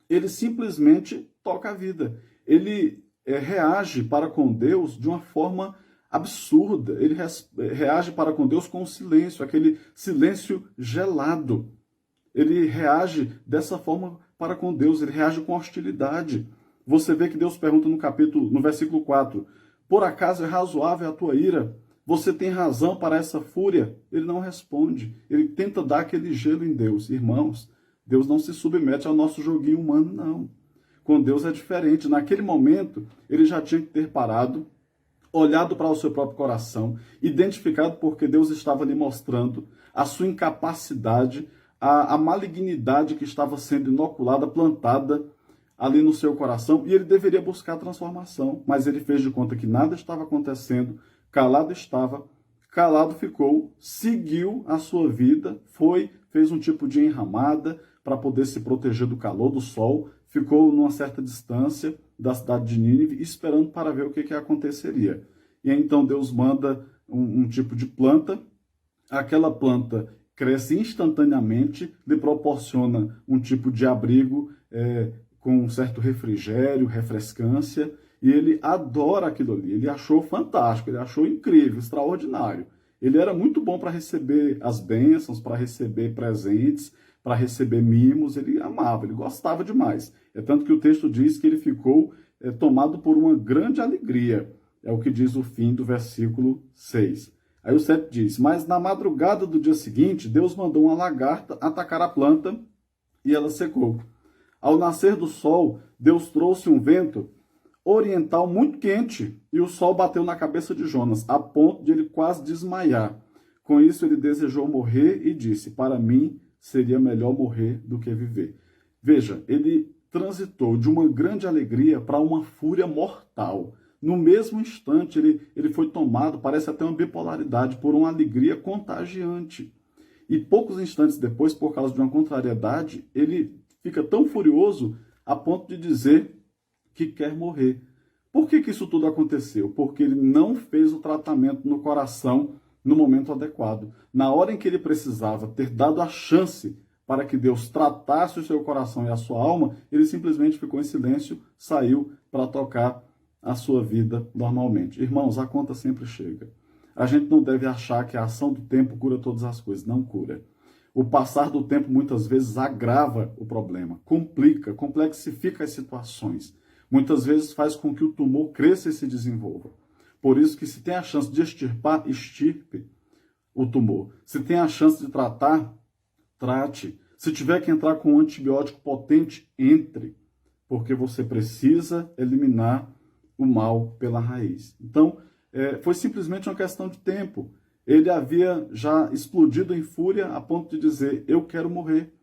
ele simplesmente toca a vida. Ele reage para com Deus de uma forma absurda, ele reage para com Deus com silêncio, aquele silêncio gelado. Ele reage dessa forma para com Deus, ele reage com hostilidade. Você vê que Deus pergunta no versículo 4, por acaso é razoável a tua ira? Você tem razão para essa fúria? Ele não responde, ele tenta dar aquele gelo em Deus. Irmãos, Deus não se submete ao nosso joguinho humano, não. Com Deus é diferente. Naquele momento, ele já tinha que ter parado, olhado para o seu próprio coração, identificado porque Deus estava lhe mostrando a sua incapacidade, a malignidade que estava sendo inoculada, plantada ali no seu coração, e ele deveria buscar a transformação, mas ele fez de conta que nada estava acontecendo, calado estava, calado ficou, seguiu a sua vida, fez um tipo de enramada para poder se proteger do calor do sol, ficou numa certa distância da cidade de Nínive, esperando para ver o que aconteceria. E aí, então Deus manda um tipo de planta, aquela planta cresce instantaneamente, lhe proporciona um tipo de abrigo com um certo refrigério, refrescância, e ele adora aquilo ali, ele achou fantástico, ele achou incrível, extraordinário. Ele era muito bom para receber as bênçãos, para receber presentes, para receber mimos, ele amava, ele gostava demais. É tanto que o texto diz que ele ficou tomado por uma grande alegria, é o que diz o fim do versículo 6. Aí o 7 diz, mas na madrugada do dia seguinte, Deus mandou uma lagarta atacar a planta e ela secou. Ao nascer do sol, Deus trouxe um vento oriental muito quente e o sol bateu na cabeça de Jonas, a ponto de ele quase desmaiar. Com isso, ele desejou morrer e disse, para mim seria melhor morrer do que viver. Veja, ele transitou de uma grande alegria para uma fúria mortal. No mesmo instante, ele foi tomado, parece até uma bipolaridade, por uma alegria contagiante. E poucos instantes depois, por causa de uma contrariedade, ele fica tão furioso a ponto de dizer que quer morrer. Por que isso tudo aconteceu? Porque ele não fez o tratamento no coração no momento adequado. Na hora em que ele precisava ter dado a chance para que Deus tratasse o seu coração e a sua alma, ele simplesmente ficou em silêncio, saiu para tocar a sua vida normalmente. Irmãos, a conta sempre chega. A gente não deve achar que a ação do tempo cura todas as coisas. Não cura. O passar do tempo muitas vezes agrava o problema, complica, complexifica as situações. Muitas vezes faz com que o tumor cresça e se desenvolva. Por isso que se tem a chance de extirpar, extirpe o tumor. Se tem a chance de tratar, trate. Se tiver que entrar com um antibiótico potente, entre. Porque você precisa eliminar o mal pela raiz. Então, foi simplesmente uma questão de tempo. Ele havia já explodido em fúria a ponto de dizer, eu quero morrer.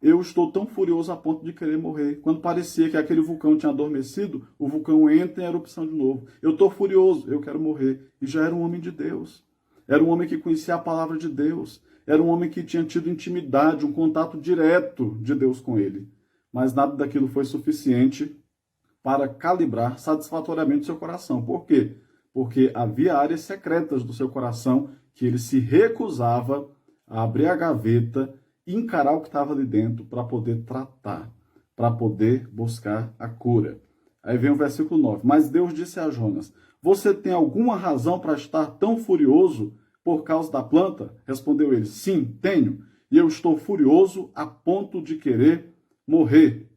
Eu estou tão furioso a ponto de querer morrer. Quando parecia que aquele vulcão tinha adormecido, o vulcão entra em erupção de novo. Eu estou furioso, eu quero morrer. E já era um homem de Deus. Era um homem que conhecia a palavra de Deus. Era um homem que tinha tido intimidade, um contato direto de Deus com ele. Mas nada daquilo foi suficiente para calibrar satisfatoriamente seu coração. Por quê? porque havia áreas secretas do seu coração que ele se recusava a abrir a gaveta e encarar o que estava ali dentro para poder tratar, para poder buscar a cura. Aí vem o versículo 9. Mas Deus disse a Jonas: você tem alguma razão para estar tão furioso por causa da planta? Respondeu ele: sim, tenho. E eu estou furioso a ponto de querer morrer.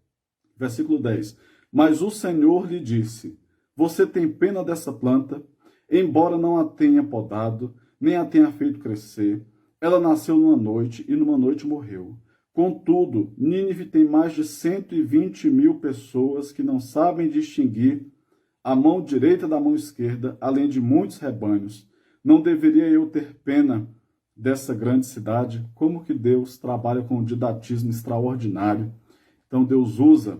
Versículo 10. Mas o Senhor lhe disse: você tem pena dessa planta, embora não a tenha podado, nem a tenha feito crescer. Ela nasceu numa noite e numa noite morreu. Contudo, Nínive tem mais de 120.000 pessoas que não sabem distinguir a mão direita da mão esquerda, além de muitos rebanhos. Não deveria eu ter pena dessa grande cidade? Como que Deus trabalha com um didatismo extraordinário. Então Deus usa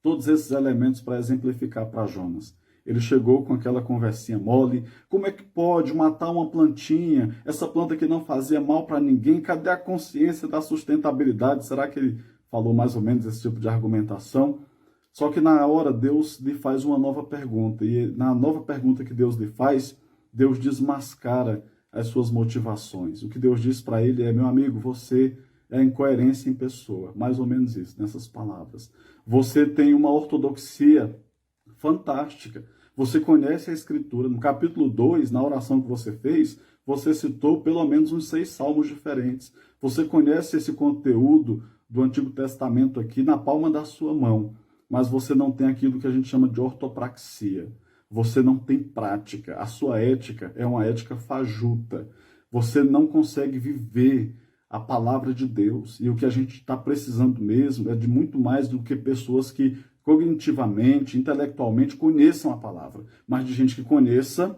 todos esses elementos para exemplificar para Jonas. Ele chegou com aquela conversinha mole. Como é que pode matar uma plantinha? Essa planta que não fazia mal para ninguém. Cadê a consciência da sustentabilidade? Será que ele falou mais ou menos esse tipo de argumentação? Só que na hora Deus lhe faz uma nova pergunta. E na nova pergunta que Deus lhe faz, Deus desmascara as suas motivações. O que Deus diz para ele é: meu amigo, você é incoerência em pessoa. Mais ou menos isso, nessas palavras. Você tem uma ortodoxia fantástica. Você conhece a Escritura. No capítulo 2, na oração que você fez, você citou pelo menos uns 6 salmos diferentes. Você conhece esse conteúdo do Antigo Testamento aqui na palma da sua mão, mas você não tem aquilo que a gente chama de ortopraxia. Você não tem prática. A sua ética é uma ética fajuta. Você não consegue viver a palavra de Deus. E o que a gente está precisando mesmo é de muito mais do que pessoas que cognitivamente, intelectualmente conheçam a palavra, mas de gente que conheça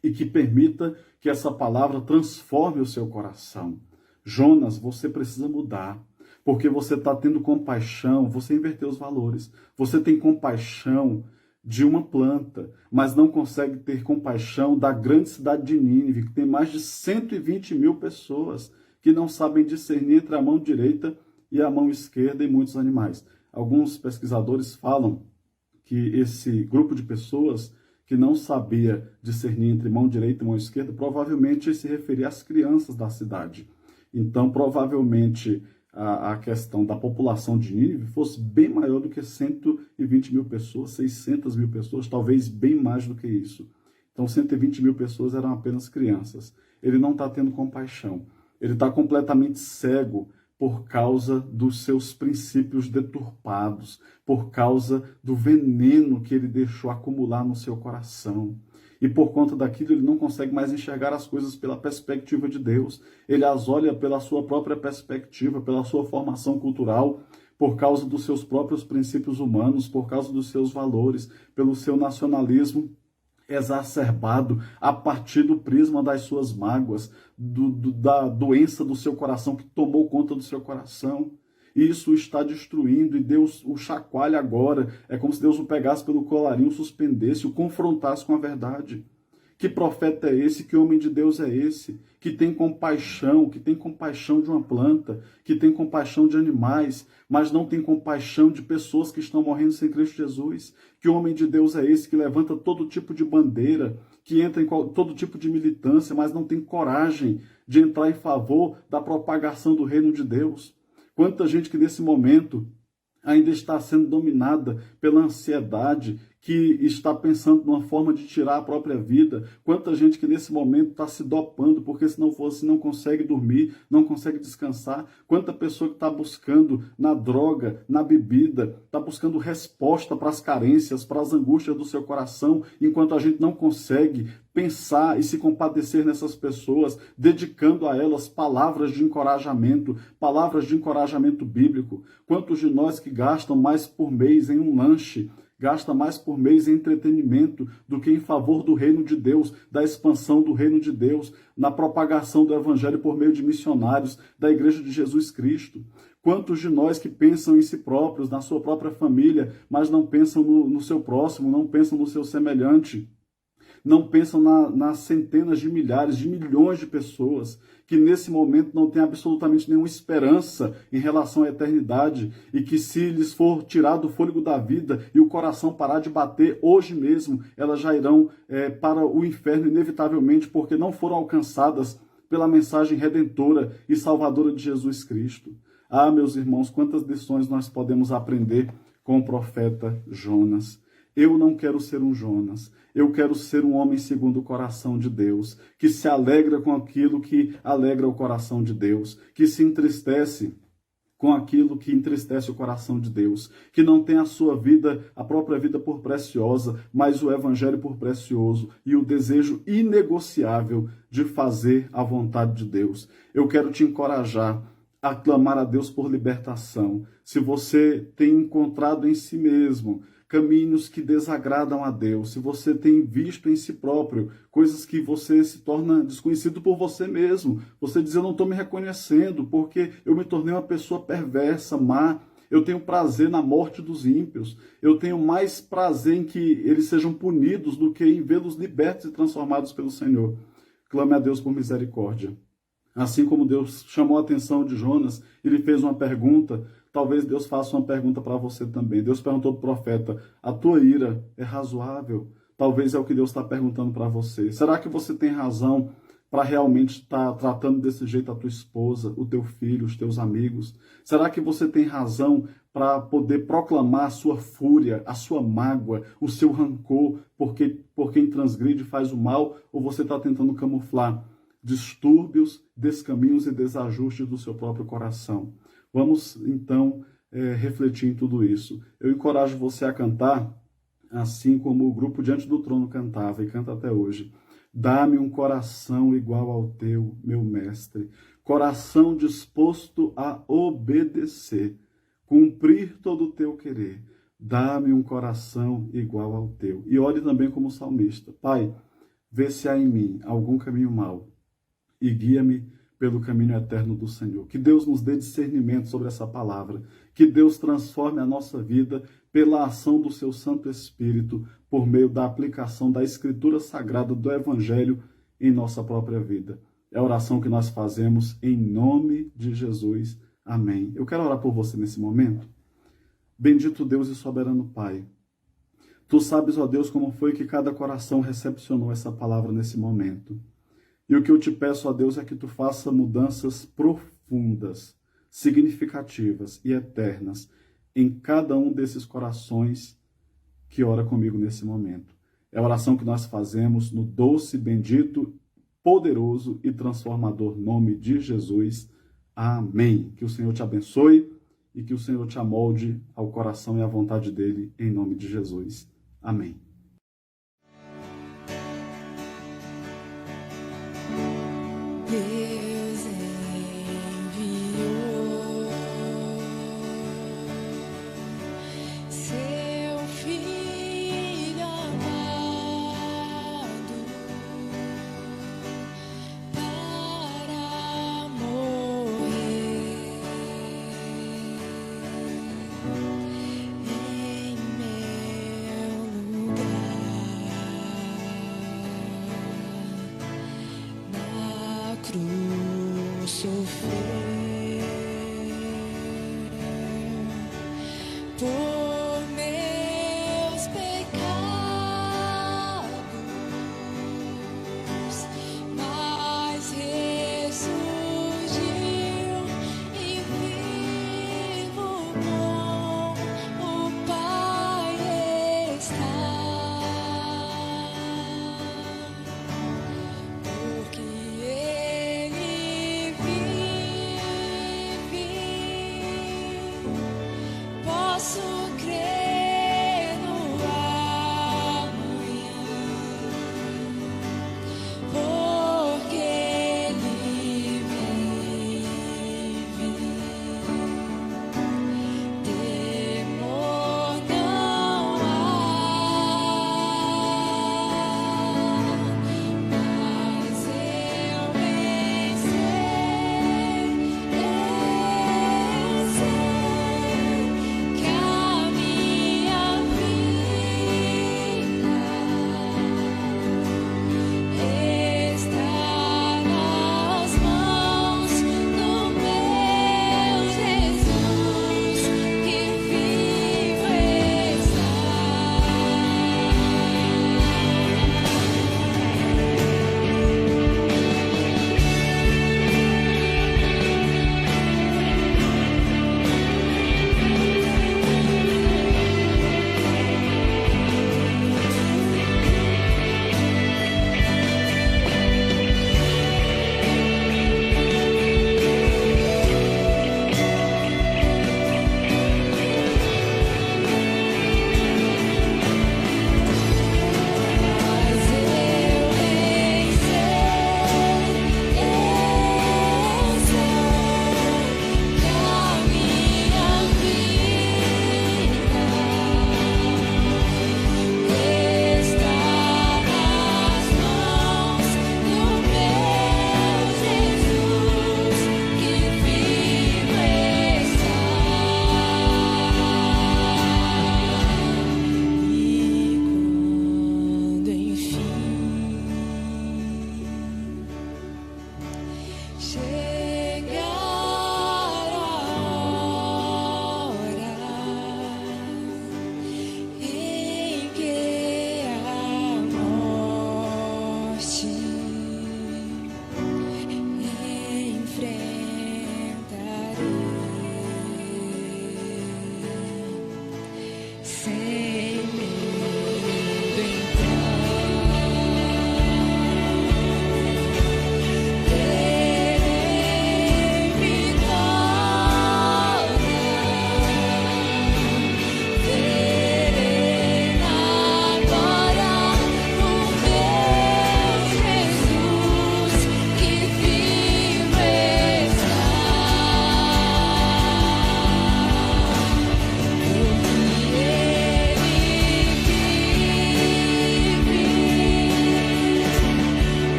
e que permita que essa palavra transforme o seu coração. Jonas, você precisa mudar, porque você está tendo compaixão, você inverteu os valores. Você tem compaixão de uma planta, mas não consegue ter compaixão da grande cidade de Nínive, que tem mais de 120.000 pessoas que não sabem discernir entre a mão direita e a mão esquerda e muitos animais. Alguns pesquisadores falam que esse grupo de pessoas que não sabia discernir entre mão direita e mão esquerda, provavelmente se referia às crianças da cidade. Então, provavelmente, a questão da população de Nínive fosse bem maior do que 120.000 pessoas, 600.000 pessoas, talvez bem mais do que isso. Então, 120.000 pessoas eram apenas crianças. Ele não está tendo compaixão. Ele está completamente cego por causa dos seus princípios deturpados, por causa do veneno que ele deixou acumular no seu coração. E por conta daquilo ele não consegue mais enxergar as coisas pela perspectiva de Deus. Ele as olha pela sua própria perspectiva, pela sua formação cultural, por causa dos seus próprios princípios humanos, por causa dos seus valores, pelo seu nacionalismo exacerbado a partir do prisma das suas mágoas, da doença do seu coração que tomou conta do seu coração. E isso está destruindo, e Deus o chacoalha agora. É como se Deus o pegasse pelo colarinho, o suspendesse, o confrontasse com a verdade. Que profeta é esse? Que homem de Deus é esse? Que tem compaixão de uma planta, que tem compaixão de animais, mas não tem compaixão de pessoas que estão morrendo sem Cristo Jesus. Que homem de Deus é esse que levanta todo tipo de bandeira, que entra em todo tipo de militância, mas não tem coragem de entrar em favor da propagação do reino de Deus? Quanta gente que nesse momento ainda está sendo dominada pela ansiedade, que está pensando numa forma de tirar a própria vida. Quanta gente que nesse momento está se dopando, porque se não fosse, não consegue dormir, não consegue descansar. Quanta pessoa que está buscando na droga, na bebida, está buscando resposta para as carências, para as angústias do seu coração, enquanto a gente não consegue pensar e se compadecer nessas pessoas, dedicando a elas palavras de encorajamento bíblico. Quantos de nós que gastam mais por mês em um lanche, gasta mais por mês em entretenimento do que em favor do reino de Deus, da expansão do reino de Deus, na propagação do evangelho por meio de missionários da Igreja de Jesus Cristo? Quantos de nós que pensam em si próprios, na sua própria família, mas não pensam no seu próximo, não pensam no seu semelhante? não pensam nas centenas de milhares, de milhões de pessoas que nesse momento não têm absolutamente nenhuma esperança em relação à eternidade e que se lhes for tirado o fôlego da vida e o coração parar de bater hoje mesmo, elas já irão para o inferno inevitavelmente porque não foram alcançadas pela mensagem redentora e salvadora de Jesus Cristo. Ah, meus irmãos, quantas lições nós podemos aprender com o profeta Jonas. Eu não quero ser um Jonas. Eu quero ser um homem segundo o coração de Deus, que se alegra com aquilo que alegra o coração de Deus, que se entristece com aquilo que entristece o coração de Deus, que não tem a sua vida, a própria vida por preciosa, mas o evangelho por precioso e o desejo inegociável de fazer a vontade de Deus. Eu quero te encorajar a clamar a Deus por libertação. Se você tem encontrado em si mesmo caminhos que desagradam a Deus, se você tem visto em si próprio coisas que você se torna desconhecido por você mesmo, você diz, eu não estou me reconhecendo porque eu me tornei uma pessoa perversa, má, eu tenho prazer na morte dos ímpios, eu tenho mais prazer em que eles sejam punidos do que em vê-los libertos e transformados pelo Senhor. Clame a Deus por misericórdia. Assim como Deus chamou a atenção de Jonas, ele fez uma pergunta, talvez Deus faça uma pergunta para você também. Deus perguntou para o profeta, a tua ira é razoável? Talvez é o que Deus está perguntando para você. Será que você tem razão para realmente estar tratando desse jeito a tua esposa, o teu filho, os teus amigos? Será que você tem razão para poder proclamar a sua fúria, a sua mágoa, o seu rancor por quem transgride e faz o mal? Ou você está tentando camuflar distúrbios, descaminhos e desajustes do seu próprio coração? Vamos, então, refletir em tudo isso. Eu encorajo você a cantar, assim como o grupo Diante do Trono cantava e canta até hoje. Dá-me um coração igual ao teu, meu mestre, coração disposto a obedecer, cumprir todo o teu querer. Dá-me um coração igual ao teu. E ore também como salmista. Pai, vê se há em mim algum caminho mau e guia-me pelo caminho eterno do Senhor. Que Deus nos dê discernimento sobre essa palavra. Que Deus transforme a nossa vida pela ação do seu Santo Espírito, por meio da aplicação da Escritura Sagrada do Evangelho em nossa própria vida. É a oração que nós fazemos em nome de Jesus. Amém. Eu quero orar por você nesse momento. Bendito Deus e soberano Pai. Tu sabes, ó Deus, como foi que cada coração recepcionou essa palavra nesse momento. E o que eu te peço a Deus é que tu faça mudanças profundas, significativas e eternas em cada um desses corações que ora comigo nesse momento. É a oração que nós fazemos no doce, bendito, poderoso e transformador nome de Jesus. Amém. Que o Senhor te abençoe e que o Senhor te amolde ao coração e à vontade dele, em nome de Jesus. Amém. Deus enviou seu Filho amado para morrer em meu lugar. Na cruz sofrer por meus pecados, mas ressurgiu e vivo com o Pai está. Porque Ele vive, posso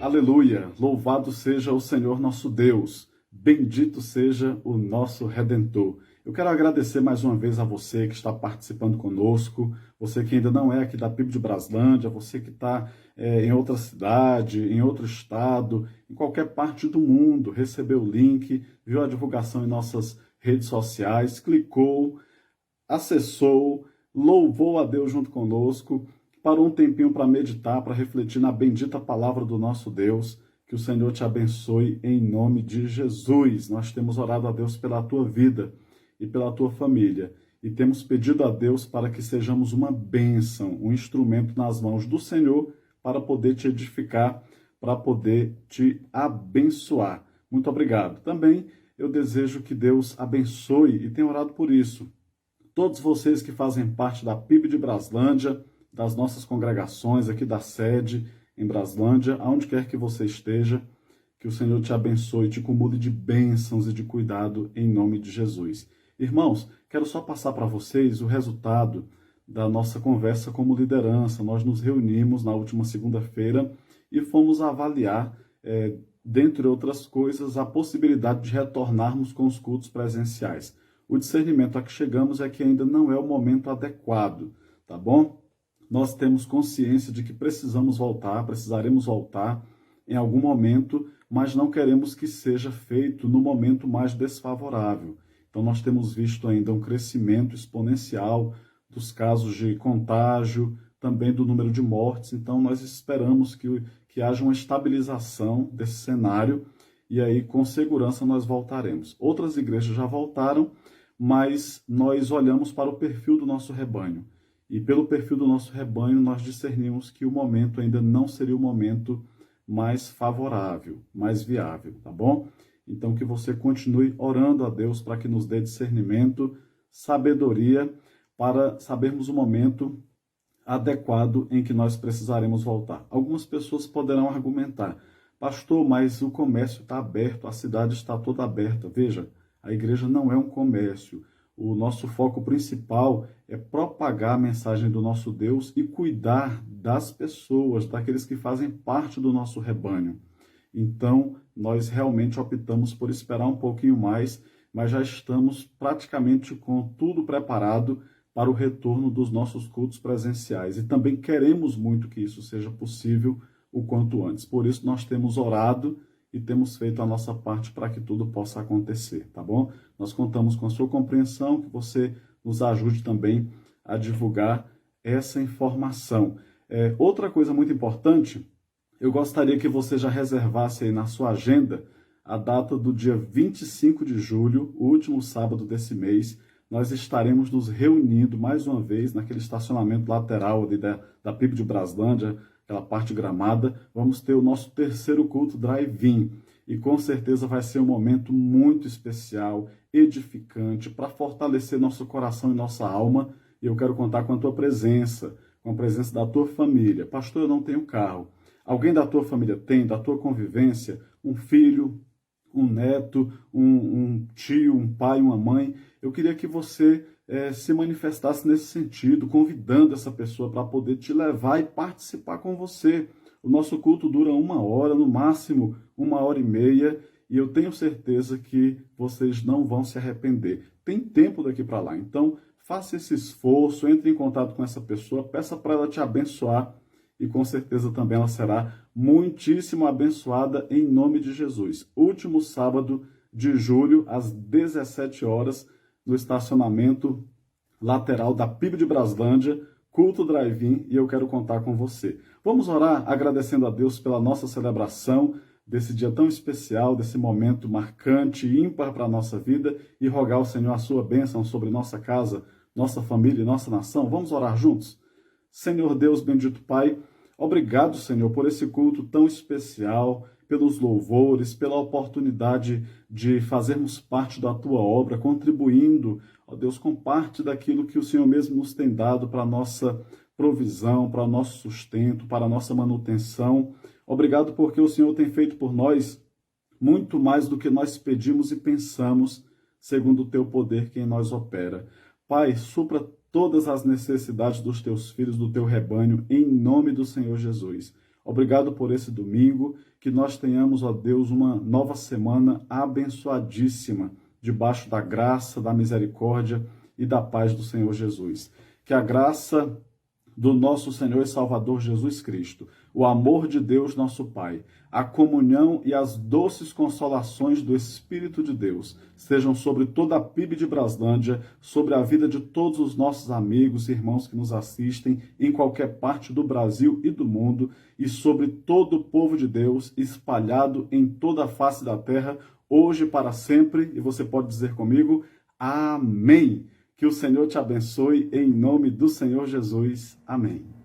Aleluia! Louvado seja o Senhor nosso Deus. Bendito seja o nosso Redentor. Eu quero agradecer mais uma vez a você que está participando conosco, você que ainda não é aqui da PIB de Braslândia, você que está em outra cidade, em outro estado, em qualquer parte do mundo, recebeu o link, viu a divulgação em nossas redes sociais, clicou, acessou, louvou a Deus junto conosco, parou um tempinho para meditar, para refletir na bendita palavra do nosso Deus. Que o Senhor te abençoe em nome de Jesus. Nós temos orado a Deus pela tua vida e pela tua família. E temos pedido a Deus para que sejamos uma bênção, um instrumento nas mãos do Senhor para poder te edificar, para poder te abençoar. Muito obrigado. Também eu desejo que Deus abençoe e tenho orado por isso. Todos vocês que fazem parte da PIB de Braslândia, das nossas congregações aqui da sede em Braslândia, aonde quer que você esteja, que o Senhor te abençoe e te cumule de bênçãos e de cuidado em nome de Jesus. Irmãos, quero só passar para vocês o resultado da nossa conversa como liderança. Nós nos reunimos na última segunda-feira e fomos avaliar, dentre outras coisas, a possibilidade de retornarmos com os cultos presenciais. O discernimento a que chegamos é que ainda não é o momento adequado, tá bom? Nós temos consciência de que precisaremos voltar em algum momento, mas não queremos que seja feito no momento mais desfavorável. Então nós temos visto ainda um crescimento exponencial dos casos de contágio, também do número de mortes. Então nós esperamos que haja uma estabilização desse cenário e aí com segurança nós voltaremos. Outras igrejas já voltaram, mas nós olhamos para o perfil do nosso rebanho. E pelo perfil do nosso rebanho, nós discernimos que o momento ainda não seria o momento mais favorável, mais viável, tá bom? Então, que você continue orando a Deus para que nos dê discernimento, sabedoria, para sabermos o momento adequado em que nós precisaremos voltar. Algumas pessoas poderão argumentar, pastor, mas o comércio está aberto, a cidade está toda aberta. Veja, a igreja não é um comércio. O nosso foco principal é propagar a mensagem do nosso Deus e cuidar das pessoas, daqueles que fazem parte do nosso rebanho. Então, nós realmente optamos por esperar um pouquinho mais, mas já estamos praticamente com tudo preparado para o retorno dos nossos cultos presenciais. E também queremos muito que isso seja possível o quanto antes. Por isso, nós temos orado e temos feito a nossa parte para que tudo possa acontecer, tá bom? Nós contamos com a sua compreensão, que você nos ajude também a divulgar essa informação. Outra coisa muito importante, eu gostaria que você já reservasse aí na sua agenda a data do dia 25 de julho, o último sábado desse mês. Nós estaremos nos reunindo mais uma vez naquele estacionamento lateral ali da PIB de Braslândia, aquela parte gramada. Vamos ter o nosso terceiro culto drive-in e com certeza vai ser um momento muito especial, edificante, para fortalecer nosso coração e nossa alma. E eu quero contar com a tua presença, com a presença da tua família. Pastor, eu não tenho carro. Alguém da tua família tem, da tua convivência, um filho, um neto, um tio, um pai, uma mãe? Eu queria que você se manifestasse nesse sentido, convidando essa pessoa para poder te levar e participar com você. O nosso culto dura 1 hora, no máximo 1h30, e eu tenho certeza que vocês não vão se arrepender. Tem tempo daqui para lá, então faça esse esforço, entre em contato com essa pessoa, peça para ela te abençoar, e com certeza também ela será muitíssimo abençoada em nome de Jesus. Último sábado de julho, às 17 horas, no estacionamento lateral da PIB de Braslândia, culto drive-in, e eu quero contar com você. Vamos orar agradecendo a Deus pela nossa celebração desse dia tão especial, desse momento marcante e ímpar para a nossa vida, e rogar ao Senhor a sua bênção sobre nossa casa, nossa família e nossa nação. Vamos orar juntos? Senhor Deus, bendito Pai, obrigado, Senhor, por esse culto tão especial, pelos louvores, pela oportunidade de fazermos parte da Tua obra, contribuindo, ó Deus, com parte daquilo que o Senhor mesmo nos tem dado para a nossa provisão, para o nosso sustento, para a nossa manutenção. Obrigado porque o Senhor tem feito por nós muito mais do que nós pedimos e pensamos, segundo o Teu poder que em nós opera. Pai, supra todas as necessidades dos Teus filhos, do Teu rebanho, em nome do Senhor Jesus. Obrigado por esse domingo, que nós tenhamos, ó Deus, uma nova semana abençoadíssima, debaixo da graça, da misericórdia e da paz do Senhor Jesus. Que a graça do nosso Senhor e Salvador Jesus Cristo, o amor de Deus, nosso Pai, a comunhão e as doces consolações do Espírito de Deus sejam sobre toda a PIB de Braslândia, sobre a vida de todos os nossos amigos e irmãos que nos assistem em qualquer parte do Brasil e do mundo, e sobre todo o povo de Deus espalhado em toda a face da terra, hoje e para sempre. E você pode dizer comigo, amém. Que o Senhor te abençoe em nome do Senhor Jesus. Amém.